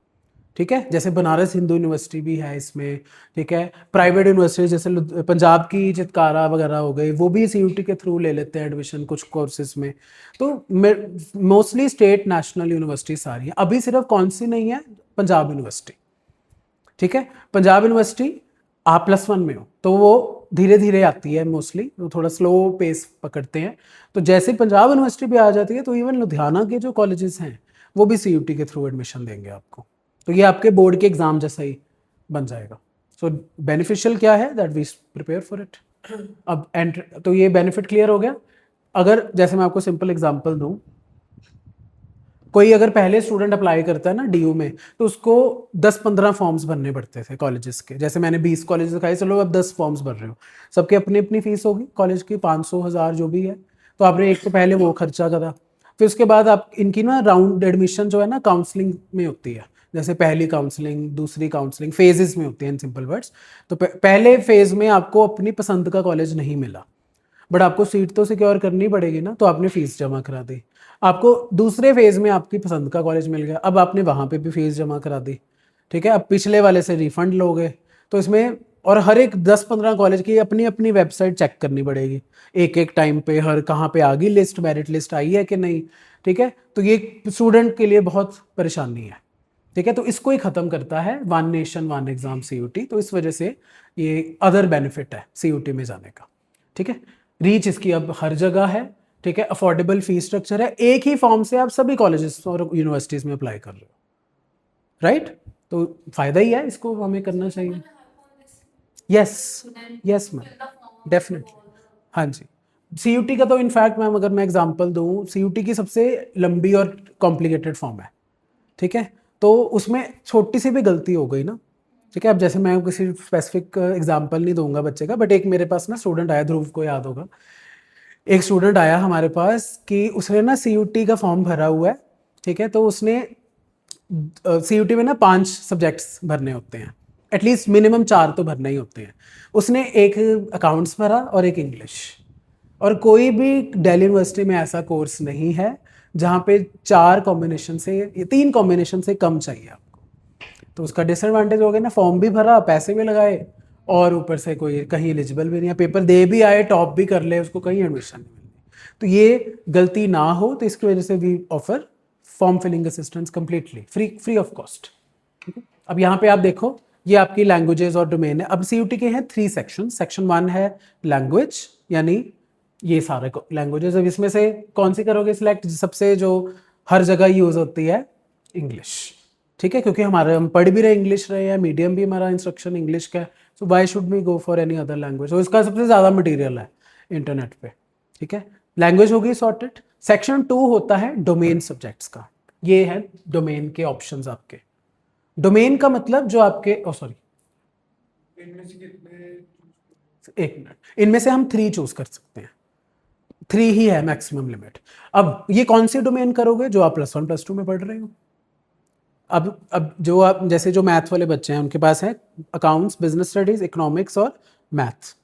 ठीक है, जैसे बनारस हिंदू यूनिवर्सिटी भी है इसमें। ठीक है, प्राइवेट यूनिवर्सिटी जैसे पंजाब की चितकारा वगैरह हो गई, वो भी सीयूटी के थ्रू ले लेते हैं एडमिशन कुछ कोर्सेज में। तो मोस्टली स्टेट नेशनल यूनिवर्सिटी सारी है, अभी सिर्फ कौन सी नहीं है, पंजाब यूनिवर्सिटी। ठीक है। पंजाब यूनिवर्सिटी आप +1 में हो तो वो धीरे धीरे आती है, मोस्टली वो थोड़ा स्लो पेस पकड़ते हैं। तो जैसे पंजाब यूनिवर्सिटी भी आ जाती है तो इवन लुधियाना के जो कॉलेजेस हैं वो भी CUT के थ्रू एडमिशन देंगे आपको। तो ये आपके बोर्ड के एग्जाम जैसा ही बन जाएगा। सो बेनिफिशियल क्या है, that we prepare for it. अब तो ये बेनिफिट क्लियर हो गया। अगर जैसे मैं आपको सिंपल एग्जांपल दूं, कोई अगर पहले स्टूडेंट अप्लाई करता है ना DU में तो उसको 10-15 फॉर्म्स भरने पड़ते थे कॉलेजेस के। जैसे मैंने 20 कॉलेज दिखाए, चलो अब 10 फॉर्म्स भर रहे हो, सबके अपनी अपनी फीस होगी कॉलेज की, 500-1000 जो भी है। तो आपने एक तो पहले वो खर्चा करा, फिर उसके बाद आप इनकी ना राउंड एडमिशन जो है ना काउंसलिंग में होती है। जैसे पहली काउंसलिंग, दूसरी काउंसलिंग, फेजेस में होती है इन सिंपल वर्ड्स। तो पहले फेज में आपको अपनी पसंद का कॉलेज नहीं मिला, बट आपको सीट तो सिक्योर करनी पड़ेगी ना, तो आपने फीस जमा करा दी। आपको दूसरे फेज में आपकी पसंद का कॉलेज मिल गया, अब आपने वहाँ पे भी फीस जमा करा दी, ठीक है। अब पिछले वाले से रिफंड लोगे तो इसमें, और हर एक 10-15 कॉलेज की अपनी अपनी वेबसाइट चेक करनी पड़ेगी एक एक टाइम पे, हर कहाँ पे आ गई लिस्ट, मेरिट लिस्ट आई है कि नहीं, ठीक है। तो ये स्टूडेंट के लिए बहुत परेशानी है, ठीक है। तो इसको ही ख़त्म करता है one nation one exam CUT। तो इस वजह से ये अदर बेनिफिट है CUT में जाने का, ठीक है। रीच इसकी अब हर जगह है, ठीक है। अफोर्डेबल फीस स्ट्रक्चर है, एक ही फॉर्म से आप सभी कॉलेजेस और यूनिवर्सिटीज में अप्लाई कर रहे हो, राइट। तो फायदा ही है, इसको हमें करना चाहिए। यस यस मैम, डेफिनेटली, हाँ जी। CUT का तो इनफैक्ट मैम अगर मैं एग्जांपल दूं, CUT की सबसे लंबी और कॉम्प्लिकेटेड फॉर्म है, ठीक है। तो उसमें छोटी सी भी गलती हो गई ना, ठीक है। अब जैसे मैं किसी स्पेसिफिक एग्जांपल नहीं दूंगा बच्चे का, बट एक मेरे पास ना स्टूडेंट आया, ध्रुव को याद होगा, एक स्टूडेंट आया हमारे पास कि उसने ना CUT का फॉर्म भरा हुआ है, ठीक है। तो उसने CUT में ना 5 सब्जेक्ट्स भरने होते हैं, एटलीस्ट मिनिमम 4 तो भरने ही होते हैं। उसने एक अकाउंट्स भरा और एक इंग्लिश, और कोई भी दिल्ली यूनिवर्सिटी में ऐसा कोर्स नहीं है जहाँ पे 4 कॉम्बिनेशन से, 3 कॉम्बिनेशन से कम चाहिए आपको। तो उसका डिसएडवांटेज हो गया ना, फॉर्म भी भरा, पैसे भी लगाए, और ऊपर से कोई कहीं एलिजिबल भी नहीं है, पेपर दे भी आए, टॉप भी कर ले, उसको कहीं एडमिशन नहीं मिली। तो ये गलती ना हो, तो इसकी वजह से we offer form filling assistance completely free of cost, ठीक है। अब यहाँ पे आप देखो, ये आपकी लैंग्वेजेस और डोमेन है। अब CUT के हैं 3 सेक्शन। सेक्शन 1 है लैंग्वेज, यानी ये सारे लैंग्वेजेस। अब इसमें से कौन सी करोगे सिलेक्ट? सबसे जो हर जगह यूज होती है, इंग्लिश, ठीक है। क्योंकि हमारे, हम पढ़ भी रहे इंग्लिश रहे हैं, मीडियम भी हमारा इंस्ट्रक्शन इंग्लिश का है, so why should we go for any other language. तो इसका सबसे ज़्यादा मटेरियल है इंटरनेट पे, ठीक है। लैंग्वेज होगी सॉर्टेड। सेक्शन 2 होता है डोमेन सब्जेक्ट्स का। ये है डोमेन के ऑप्शंस आपके। डोमेन का मतलब जो आपके, सॉरी, इनमें से कितने? एक मिनट, इनमें से हम 3 चूज कर सकते हैं, 3 ही है मैक्सिमम लिमिट। अब ये कौन सी डोमेन करोगे? जो आप +1 +2 में पढ़ रहे हो। अब जो आप, जैसे जो मैथ वाले बच्चे हैं उनके पास है अकाउंट्स, बिजनेस स्टडीज, इकोनॉमिक्स और मैथ्स,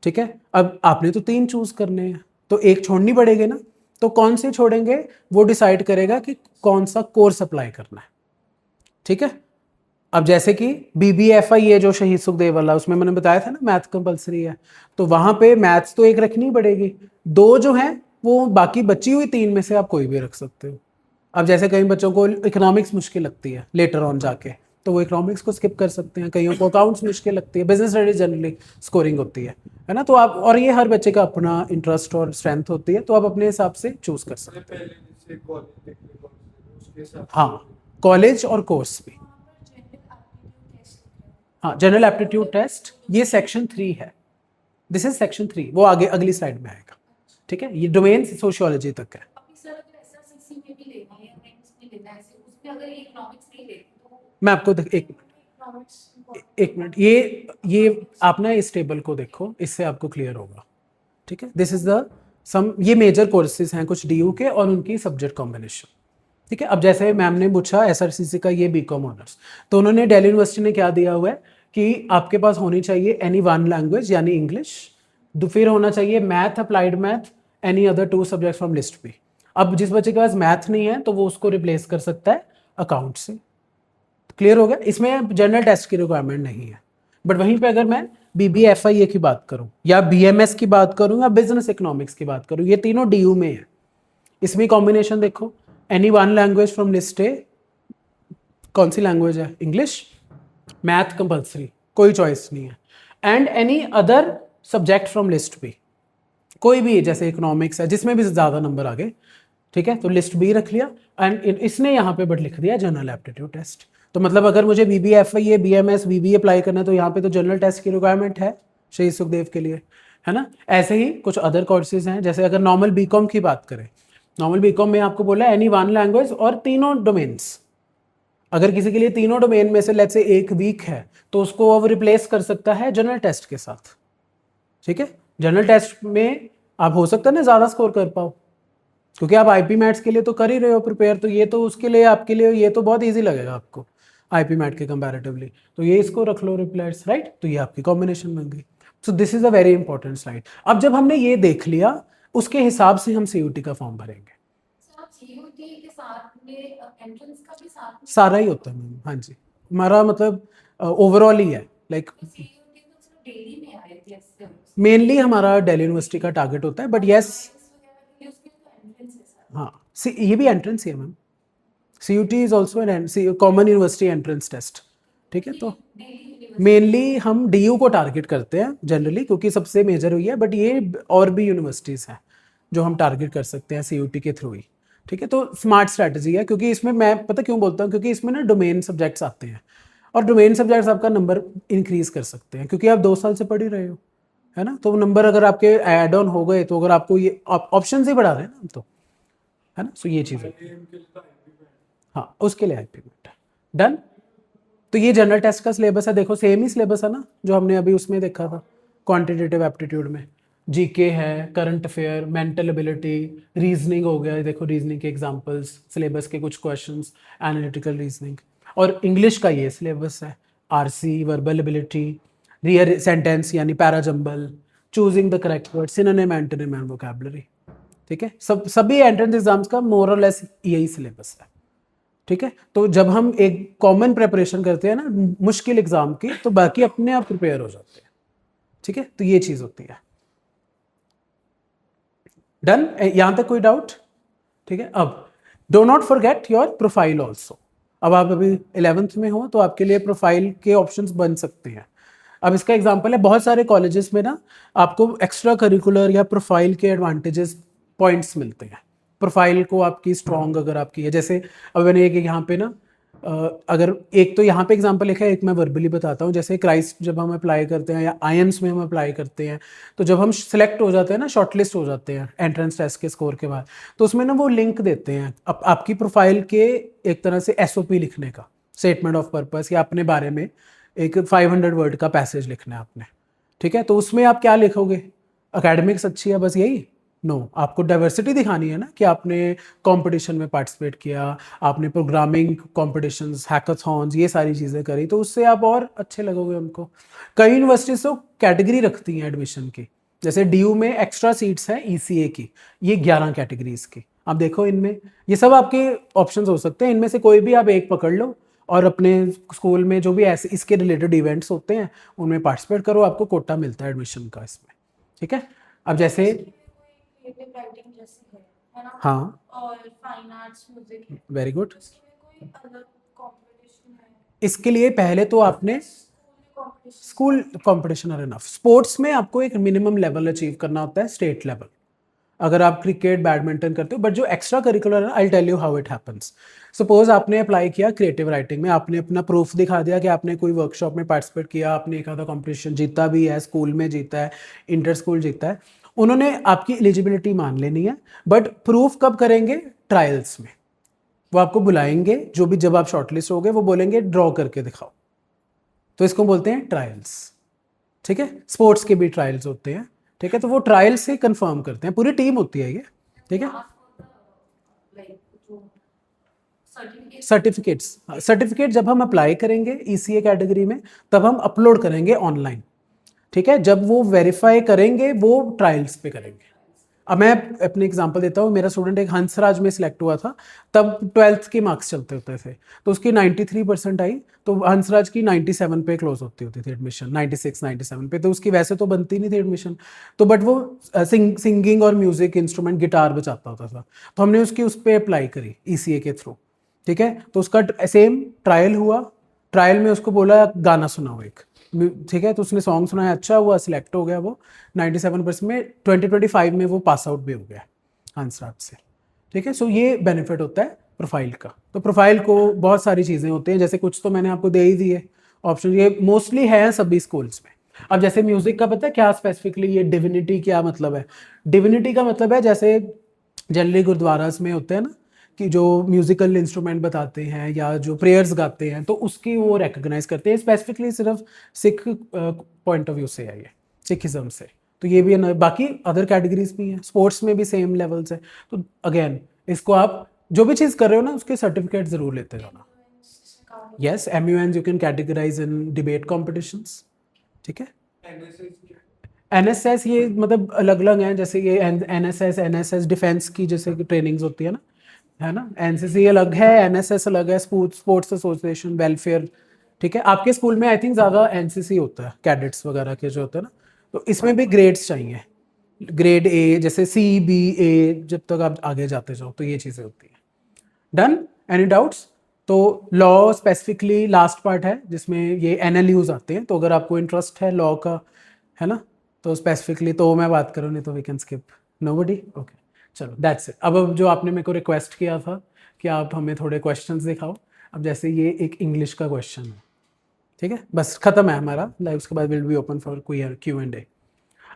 ठीक है। अब आपने तो 3 चूज करने हैं, तो एक छोड़नी पड़ेगी ना। तो कौन सी छोड़ेंगे वो डिसाइड करेगा कि कौन सा कोर्स अप्लाई करना है, ठीक है। अब जैसे कि BBFI ये जो शहीद सुखदेव वाला, उसमें मैंने बताया था ना मैथ कंपलसरी है, तो वहां पे मैथ्स तो एक रखनी पड़ेगी, 2 जो हैं वो बाकी बची हुई 3 में से आप कोई भी रख सकते हो। अब जैसे कई बच्चों को इकोनॉमिक्स मुश्किल लगती है लेटर ऑन जाके, तो वो इकोनॉमिक्स को स्किप कर सकते हैं। कईयों को अकाउंट्स मुश्किल लगती है, बिजनेस स्टडीज जनरली स्कोरिंग होती है ना। तो आप, और ये हर बच्चे का अपना इंटरेस्ट और स्ट्रेंथ होती है, तो आप अपने हिसाब से चूज कर सकते पहले जैसे कॉलेज देख ले, कॉलेज उसके हिसाब हैं। हाँ, कॉलेज और कोर्स भी। हाँ, जनरल एप्टीट्यूड टेस्ट, ये सेक्शन 3 है। दिस इज सेक्शन 3, वो आगे अगली स्लाइड में आएगा, ठीक है। ये डोमेन सोशियोलॉजी तक है। अभी सर अगर SRCC में भी लेना है या मेंस में लेना है, ऐसे उसमें अगर इकोनॉमिक्स नहीं लेते तो मैं आपको एक मिनट, ये आप ना इस टेबल को देखो, इससे आपको क्लियर होगा, ठीक है। दिस इज द सम, ये मेजर कोर्सेज हैं कुछ DU के और उनकी सब्जेक्ट कॉम्बिनेशन, ठीक है। अब जैसे मैम ने पूछा SRCC का ये BCom ऑनर्स, तो उन्होंने दिल्ली यूनिवर्सिटी ने क्या दिया हुआ है कि आपके पास होनी चाहिए एनी 1 लैंग्वेज यानी इंग्लिश, फिर होना चाहिए math, applied math, any other 2 subject from list भी। अब जिस बच्चे के पास मैथ नहीं है तो वो उसको रिप्लेस कर सकता है अकाउंट से। क्लियर हो गया? इसमें जनरल टेस्ट की रिक्वायरमेंट नहीं है। बट वहीं पे अगर मैं BBFI की बात करूं या BMS की बात करूं या बिजनेस इकोनॉमिक्स की बात करूं, ये तीनों DU में है। इसमें कॉम्बिनेशन देखो, any 1 language from list A, कौन सी लैंग्वेज है? इंग्लिश, मैथ कंपल्सरी, कोई चॉइस नहीं है। And any other subject from list B, कोई भी जैसे इकोनॉमिक्स है जिसमें भी ज़्यादा नंबर आ गए, ठीक है, तो लिस्ट बी रख लिया। एंड इसने यहाँ पे बट लिख दिया जनरल एप्टीट्यूड टेस्ट। तो मतलब अगर मुझे BBFI BMS BBA अप्लाई करना है तो यहाँ पे तो जनरल टेस्ट की रिक्वायरमेंट है शहीद सुखदेव के लिए, है ना। ऐसे ही कुछ अदर कोर्सेज हैं, जैसे अगर नॉर्मल बीकॉम की बात करें, नॉर्मल बीकॉम में आपको बोला एनी वन लैंग्वेज और तीनों डोमेन्स। अगर किसी के लिए तीनों डोमेन में से लेट्स से एक वीक है तो उसको अब रिप्लेस कर सकता है जनरल टेस्ट के साथ, ठीक है। जनरल टेस्ट में आप हो सकता है ना ज़्यादा स्कोर कर पाओ, क्योंकि आप IP मैथ्स के लिए तो कर ही रहे हो प्रिपेयर, तो ये तो उसके लिए आपके लिए ये तो बहुत ईजी लगेगा आपको IP मैथ के कंपैरेटिवली, तो ये इसको रख लो रिप्लेस, राइट। तो ये आपकी कॉम्बिनेशन बन गई। So this is a very important slide. अब जब हमने ये देख लिया उसके हिसाब से हम CUT का फॉर्म भरेंगे। सर आप CUT के साथ में एंट्रेंस का भी साथ में सारा ही होता है मैम, हाँ जी, हमारा मतलब ओवरऑल ही है, लाइक CUT तो सिर्फ दिल्ली में आए थे इससे मेनली हमारा दिल्ली यूनिवर्सिटी का टारगेट होता है, बट येस उसके तो एंट्रेंस है सर। हाँ ये भी एंट्रेंस ही है ma'am. CUT is also an common university entrance test, ठीक है। तो दिल्ली यूनिवर्सिटी मेनली हम DU को टारगेट करते हैं जनरली, क्योंकि सबसे मेजर हुई है, बट ये और भी यूनिवर्सिटीज़ हैं जो हम टारगेट कर सकते हैं CUT के थ्रू ही, ठीक है। तो स्मार्ट स्ट्रैटेजी है, क्योंकि इसमें मैं पता क्यों बोलता हूँ, क्योंकि इसमें ना डोमेन सब्जेक्ट्स आते हैं, और डोमेन सब्जेक्ट्स आपका नंबर इंक्रीज कर सकते हैं, क्योंकि आप 2 साल से पढ़ ही रहे हो, है ना। तो नंबर अगर आपके ऐड ऑन हो गए तो अगर आपको ये ऑप्शन ही बढ़ा रहे हैं ना हम तो, है ना। सो ये चीज़ है, IIM के लिए तो IP में हाँ उसके लिए IP में डन। तो ये जनरल टेस्ट का सिलेबस है, देखो सेम ही सिलेबस है ना जो हमने अभी उसमें देखा था क्वांटिटेटिव एप्टीट्यूड में। GK है, current affair, mental ability, reasoning हो गया, देखो रीजनिंग के एग्जांपल्स, सिलेबस के कुछ क्वेश्चंस, एनालिटिकल रीजनिंग, और इंग्लिश का ये सिलेबस है, RC, verbal ability, rear sentence यानी parajumble, choosing the correct word, synonym antonym and vocabulary, ठीक है। सभी एंट्रेंस एग्जाम्स का मोर और लेस यही सिलेबस है, ठीक है। तो जब हम एक कॉमन प्रिपरेशन करते हैं ना मुश्किल एग्जाम की, तो बाकी अपने आप प्रिपेयर हो जाते हैं, ठीक है। तो ये चीज होती है। डन, यहां तक कोई डाउट, ठीक है। अब do not forget your profile also. अब आप अभी 11th में हो तो आपके लिए प्रोफाइल के ऑप्शंस बन सकते हैं। अब इसका एग्जांपल है, बहुत सारे कॉलेजेस में ना आपको एक्स्ट्रा करिकुलर या प्रोफाइल के एडवांटेजेस पॉइंट्स मिलते हैं। प्रोफाइल को आपकी स्ट्रॉन्ग अगर आपकी है, जैसे अब मैंने एक यहाँ पे ना अगर एक तो यहाँ पे एग्जांपल लिखा है, एक मैं वर्बली बताता हूँ। जैसे क्राइस्ट जब हम अप्लाई करते हैं या आयंस में हम अप्लाई करते हैं, तो जब हम सेलेक्ट हो जाते हैं ना, शॉर्टलिस्ट हो जाते हैं एंट्रेंस टेस्ट के स्कोर के बाद, तो उसमें ना वो लिंक देते हैं आपकी प्रोफाइल के एक तरह से SOP लिखने का, स्टेटमेंट ऑफ पर्पस, या अपने बारे में एक 500 वर्ड का पैसेज लिखना है आपने, ठीक है। तो उसमें आप क्या लिखोगे, एकेडमिक्स अच्छी है बस यही, नो, आपको डाइवर्सिटी दिखानी है ना कि आपने कंपटीशन में पार्टिसिपेट किया, आपने प्रोग्रामिंग कॉम्पिटिशन्स, हैकाथॉन्स, ये सारी चीज़ें करी, तो उससे आप और अच्छे लगोगे उनको। कई यूनिवर्सिटीज तो कैटेगरी रखती हैं एडमिशन की, जैसे DU में एक्स्ट्रा सीट्स हैं ECA की, ये 11 कैटेगरीज की। आप देखो इनमें ये सब आपके ऑप्शंस हो सकते हैं, इनमें से कोई भी आप एक पकड़ लो और अपने स्कूल में जो भी ऐसे इसके रिलेटेड इवेंट्स होते हैं उनमें पार्टिसिपेट करो, आपको कोटा मिलता है एडमिशन का इसमें, ठीक है। अब जैसे क्रिएटिव राइटिंग जैसे है ना, हाँ, और फाइन आर्ट्स, म्यूजिक है, वेरी गुड। उसके लिए कोई अलग कंपटीशन है? इसके लिए पहले तो आपने competition school competition are enough. Sports में आपको एक मिनिमम लेवल अचीव करना होता है, स्टेट लेवल, अगर आप क्रिकेट बैडमिंटन करते हो। बट जो एक्स्ट्रा करिकुलर है, I tell you how it happens. Suppose आपने अप्लाई किया क्रिएटिव राइटिंग में, आपने अपना प्रूफ दिखा दिया कि आपने कोई वर्कशॉप में पार्टिसिपेट किया, आपने एक आधा कंपटीशन जीता भी है, स्कूल में जीता है, इंटर स्कूल जीता है, उन्होंने आपकी एलिजिबिलिटी मान लेनी है। बट प्रूफ कब करेंगे, ट्रायल्स में। वो आपको बुलाएंगे, जो भी जब आप शॉर्टलिस्ट हो गए वो बोलेंगे ड्रॉ करके दिखाओ, तो इसको बोलते हैं ट्रायल्स, ठीक है। स्पोर्ट्स के भी ट्रायल्स होते हैं, ठीक है। तो वो ट्रायल से कंफर्म करते हैं, पूरी टीम होती है ये, ठीक है। सर्टिफिकेट जब हम अप्लाई करेंगे ECA कैटेगरी में, तब हम अपलोड करेंगे ऑनलाइन, ठीक है। जब वो वेरीफाई करेंगे वो ट्रायल्स पे करेंगे। अब मैं अपने एग्जांपल देता हूँ, मेरा स्टूडेंट एक हंसराज में सिलेक्ट हुआ था, तब 12th के मार्क्स चलते होते थे, तो उसकी 93% आई, तो हंसराज की 97 पे क्लोज होती थी एडमिशन, 96 97 पे, तो उसकी वैसे तो बनती नहीं थी एडमिशन, तो बट वो सिंगिंग और म्यूजिक इंस्ट्रूमेंट गिटार बजाता होता था, तो हमने उसकी उस पर अप्लाई करी ECA के थ्रू, ठीक है। तो उसका सेम ट्रायल हुआ, ट्रायल में उसको बोला गाना सुनाओ एक, ठीक है, तो उसने सॉन्ग सुनाया, अच्छा हुआ, सिलेक्ट हो गया वो 97% में, 2025 में वो पास आउट भी हो गया हंसराज से, ठीक है। सो ये बेनिफिट होता है प्रोफाइल का। तो प्रोफाइल को बहुत सारी चीज़ें होती हैं, जैसे कुछ तो मैंने आपको दे ही दिए ऑप्शन, ये मोस्टली है सभी स्कूल्स में। अब जैसे म्यूजिक का पता है क्या स्पेसिफिकली, ये डिविनिटी क्या मतलब है? डिविनिटी का मतलब है जैसे जनरली गुरुद्वारास में होते हैं ना कि जो म्यूजिकल इंस्ट्रूमेंट बताते हैं या जो प्रेयर्स गाते हैं, तो उसकी वो रिकग्नाइज करते हैं। स्पेसिफिकली सिर्फ सिख पॉइंट ऑफ व्यू से है ये, सिखिज्म से। तो ये भी है ना, बाकी अदर कैटेगरीज भी हैं, स्पोर्ट्स में भी सेम लेवल्स है। तो अगेन इसको आप जो भी चीज़ कर रहे हो ना, उसके सर्टिफिकेट जरूर लेते जाना। Yes, MUNs you can categorize in debate competitions, ठीक है। NSS ये मतलब अलग अलग हैं, जैसे ये NSS डिफेंस की जैसे ट्रेनिंग्स होती है ना। NCC अलग है, NSS अलग है, स्पोर्ट्स एसोसिएशन वेलफेयर, ठीक है। आपके स्कूल में आई थिंक ज़्यादा NCC होता है, कैडेट्स वगैरह के जो होते हैं ना, तो इसमें भी ग्रेड्स चाहिए, ग्रेड A जैसे CBA, जब तक आप आगे जाते जाओ तो ये चीज़ें होती हैं। Done, any doubts? तो लॉ स्पेसिफिकली लास्ट पार्ट है जिसमें ये NLUs आते हैं, तो अगर आपको इंटरेस्ट है लॉ का, है ना, तो स्पेसिफिकली तो मैं बात करूँ, नहीं तो we can skip. Nobody? Okay, चलो दैट्स इट। अब जो आपने मेरे को रिक्वेस्ट किया था कि आप हमें थोड़े क्वेश्चंस दिखाओ, अब जैसे ये एक इंग्लिश का क्वेश्चन है, ठीक है, बस खत्म है हमारा लाइव, उसके बाद will be open for Q&A।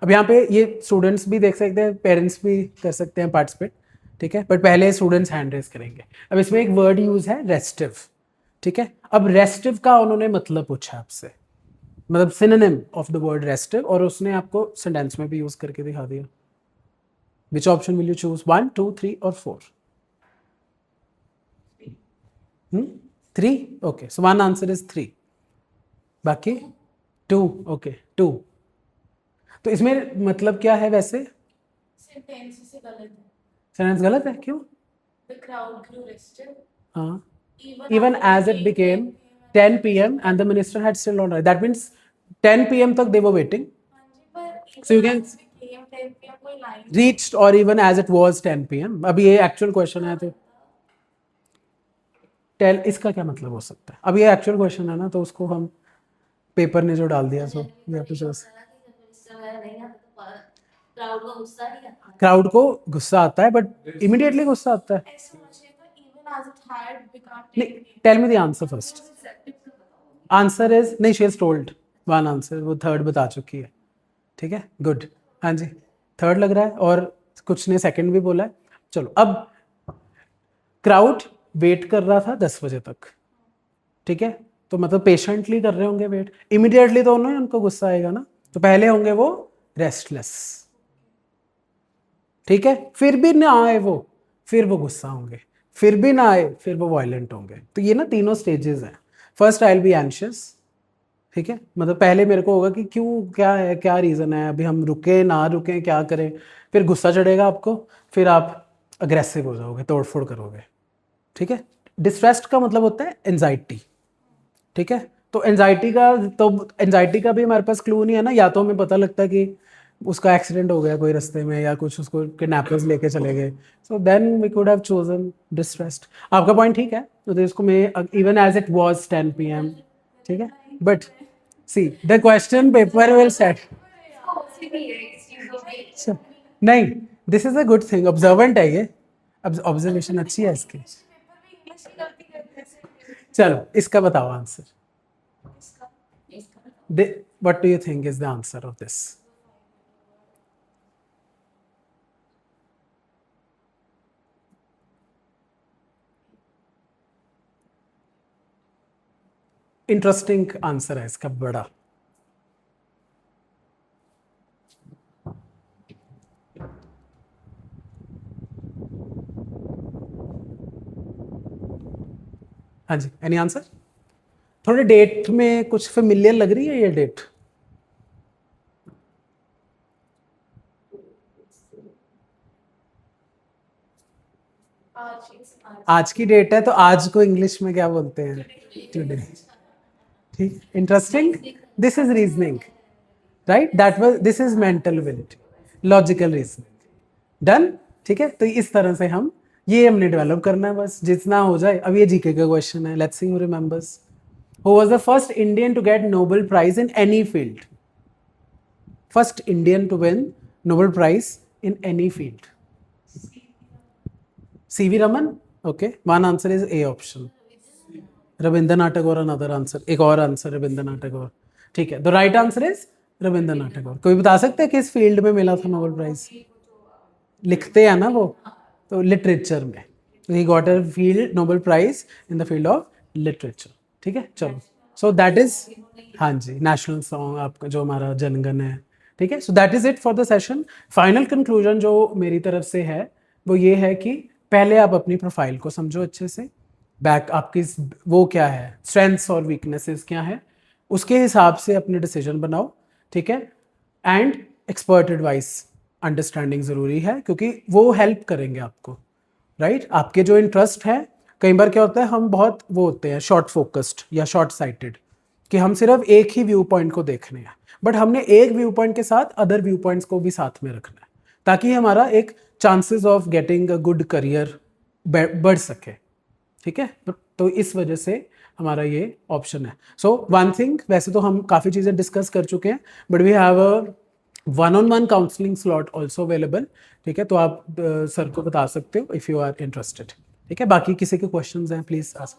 अब यहाँ पे ये स्टूडेंट्स भी देख सकते हैं, पेरेंट्स भी कर सकते हैं पार्टिसिपेट, ठीक है, बट पहले स्टूडेंट्स हैंड रेज करेंगे। अब इसमें एक वर्ड यूज है रेस्टिव, ठीक है। अब रेस्टिव का उन्होंने मतलब पूछा आपसे, मतलब synonym of the word restive, और उसने आपको सेंटेंस में भी यूज करके दिखा दिया। Which option will you choose, 1, 2, 3 और 4? 3, okay, so one answer is 3, बाकी 2, ओके 2। तो इसमें मतलब क्या है वैसे? सेंटेंस से गलत है। सेंटेंस गलत है, क्यों? The crowd grew restive हाँ, even as it became 10 p.m. and the minister had still not arrived. That means 10 p.m. तक they were waiting. So you can reached or even as it was 10 p.m. अब ये actual question है, तो tell इसका क्या मतलब हो सकता है? अब ये एक्चुअल क्वेश्चन है ना, तो उसको हम पेपर ने जो डाल दिया, so we have to just, crowd को गुस्सा आता है, बट इमीडिएटली गुस्सा आता है। नहीं, tell me the answer first. Answer is, नहीं, she has told one answer, वो थर्ड बता चुकी है, ठीक है, गुड। हाँ जी, थर्ड लग रहा है, और कुछ ने सेकंड भी बोला है। चलो, अब क्राउड वेट कर रहा था 10 बजे तक, ठीक है, तो मतलब पेशेंटली कर रहे होंगे वेट, इमीडिएटली तो उनको गुस्सा आएगा ना, तो पहले होंगे वो रेस्टलेस, ठीक है, फिर भी ना आए वो, फिर वो गुस्सा होंगे, फिर भी ना आए, फिर वो वायलेंट होंगे। तो ये ना तीनों स्टेजेस हैं। First I will B anxious, ठीक है, मतलब पहले मेरे को होगा कि क्यों, क्या है, क्या रीज़न है, अभी हम रुके ना रुके, क्या करें, फिर गुस्सा चढ़ेगा आपको, फिर आप अग्रेसिव हो जाओगे, तोड़फोड़ करोगे, ठीक है। डिस्ट्रेस्ड का मतलब होता है एंजाइटी, ठीक है, तो एंजाइटी का भी हमारे पास क्लू नहीं है ना, या तो हमें पता लगता है कि उसका एक्सीडेंट हो गया कोई रास्ते में, या कुछ उसको किडनैपर्स लेके चले गए, so then we could have chosen distressed. आपका पॉइंट ठीक है, तो इसको मैं even as it was 10 p.m., ठीक है, but see the question paper will set, नहीं, this is a good thing, observant है ये, अब ऑब्जर्वेशन अच्छी है इसकी। चलो, इसका बताओ answer, what do you think is the answer of this? Interesting answer है इसका, बड़ा। हाँ जी, एनी आंसर? थोड़े डेट में कुछ फेमिलियर लग रही है ये डेट? आज की डेट है, तो आज को इंग्लिश में क्या बोलते हैं? टुडे, ठीक, interesting, this is reasoning, right, that was, this is mental ability, logical reasoning, done, ठीक है। तो इस तरह से हमने डेवलप करना है, बस जितना हो जाए। अब ये जीके का क्वेश्चन है, let's see who remembers. Who was the first Indian to get Nobel prize in any field? First Indian to win Nobel prize in any field? CV Raman? Okay, one answer is A option. Rabindranath Tagore, another answer. एक और answer Rabindranath Tagore. ठीक है, the right answer is Rabindranath Tagore. कोई बता सकते हैं किस field में मिला था नोबेल प्राइज? लिखते हैं ना वो, तो लिटरेचर में. He got a field Nobel prize in the field of literature. ठीक है, चलो. सो दैट इज, हाँ जी, नेशनल सॉन्ग आपका जो हमारा जनगण है. ठीक है, so that is it for the session. Final conclusion जो मेरी तरफ से है वो ये है कि पहले आप अपनी प्रोफाइल को समझो अच्छे से. बैक आपकी वो क्या है, स्ट्रेंथ्स और वीकनेसेस क्या है, उसके हिसाब से अपने डिसीजन बनाओ. ठीक है, एंड एक्सपर्ट एडवाइस अंडरस्टैंडिंग ज़रूरी है क्योंकि वो हेल्प करेंगे आपको. राइट, आपके जो इंटरेस्ट है, कई बार क्या होता है हम बहुत वो होते हैं शॉर्ट फोकस्ड या शॉर्ट साइटेड कि हम सिर्फ एक ही व्यू पॉइंट को देखने हैं, बट हमने एक व्यू पॉइंट के साथ अदर व्यू पॉइंट्स को भी साथ में रखना है ताकि हमारा एक chances of getting a good career बढ़ सके. ठीक है, तो इस वजह से हमारा ये ऑप्शन है. सो वन थिंग, वैसे तो हम काफ़ी चीज़ें डिस्कस कर चुके हैं, but we have a one-on-one counselling slot also available. ठीक है, तो आप सर को बता सकते हो इफ़ यू आर इंटरेस्टेड. ठीक है, बाकी किसी के क्वेश्चंस हैं प्लीज़ आस्क.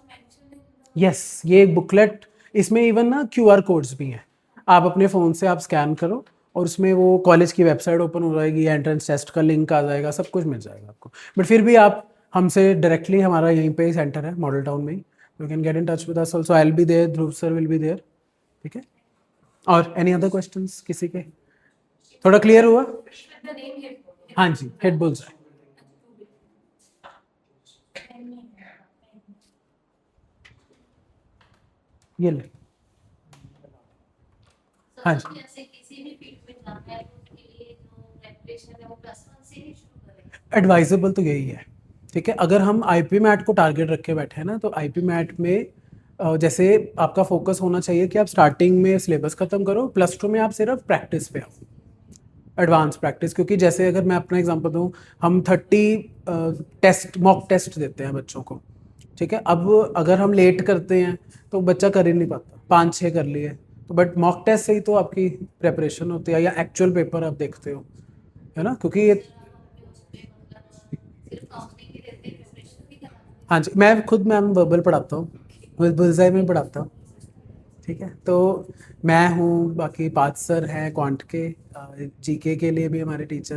यस, ये एक बुकलेट, इसमें इवन ना QR कोड्स भी हैं. आप अपने फ़ोन से आप स्कैन करो और उसमें वो कॉलेज की वेबसाइट ओपन हो जाएगी, एंट्रेंस टेस्ट का लिंक आ जाएगा, सब कुछ मिल जाएगा आपको. बट फिर भी आप हमसे डायरेक्टली, हमारा यहीं पे सेंटर है मॉडल टाउन में ही, you can get in touch with us also. I will be there, Dhruv sir will be there. ठीक है, और एनी अदर क्वेश्चंस किसी के? थोड़ा क्लियर हुआ? हाँ जी, हेड बुल्स. ये ले. हाँ जी, जैसे किसी भी फील्ड में जाना है तो उसके लिए जो प्रिपरेशन है वो +1 से ही शुरू करें. एडवाइजेबल तो यही है. ठीक है, अगर हम IP मैट को टारगेट रख के बैठे हैं ना, तो IP मैट में जैसे आपका फोकस होना चाहिए कि आप स्टार्टिंग में सिलेबस ख़त्म करो, +2 में आप सिर्फ प्रैक्टिस पे आओ, एडवांस प्रैक्टिस. क्योंकि जैसे अगर मैं अपना एग्जांपल दूं, हम 30 टेस्ट, मॉक टेस्ट देते हैं बच्चों को. ठीक है, अब अगर हम लेट करते हैं तो बच्चा कर ही नहीं पाता. 5-6 कर लिए तो, बट मॉक टेस्ट से ही तो आपकी प्रेपरेशन होती है या एक्चुअल पेपर आप देखते हो, है ना. क्योंकि ये, सिर्फ काउंसलिंग ही देते हैं, प्रिपरेशन भी कराते हैं. हाँ जी, मैं खुद मैम वर्बल पढ़ाता हूँ, बुलजाई में पढ़ाता हूँ. ठीक है, तो मैं हूँ, बाकी 5 सर हैं क्वांट के, GK के लिए भी हमारे टीचर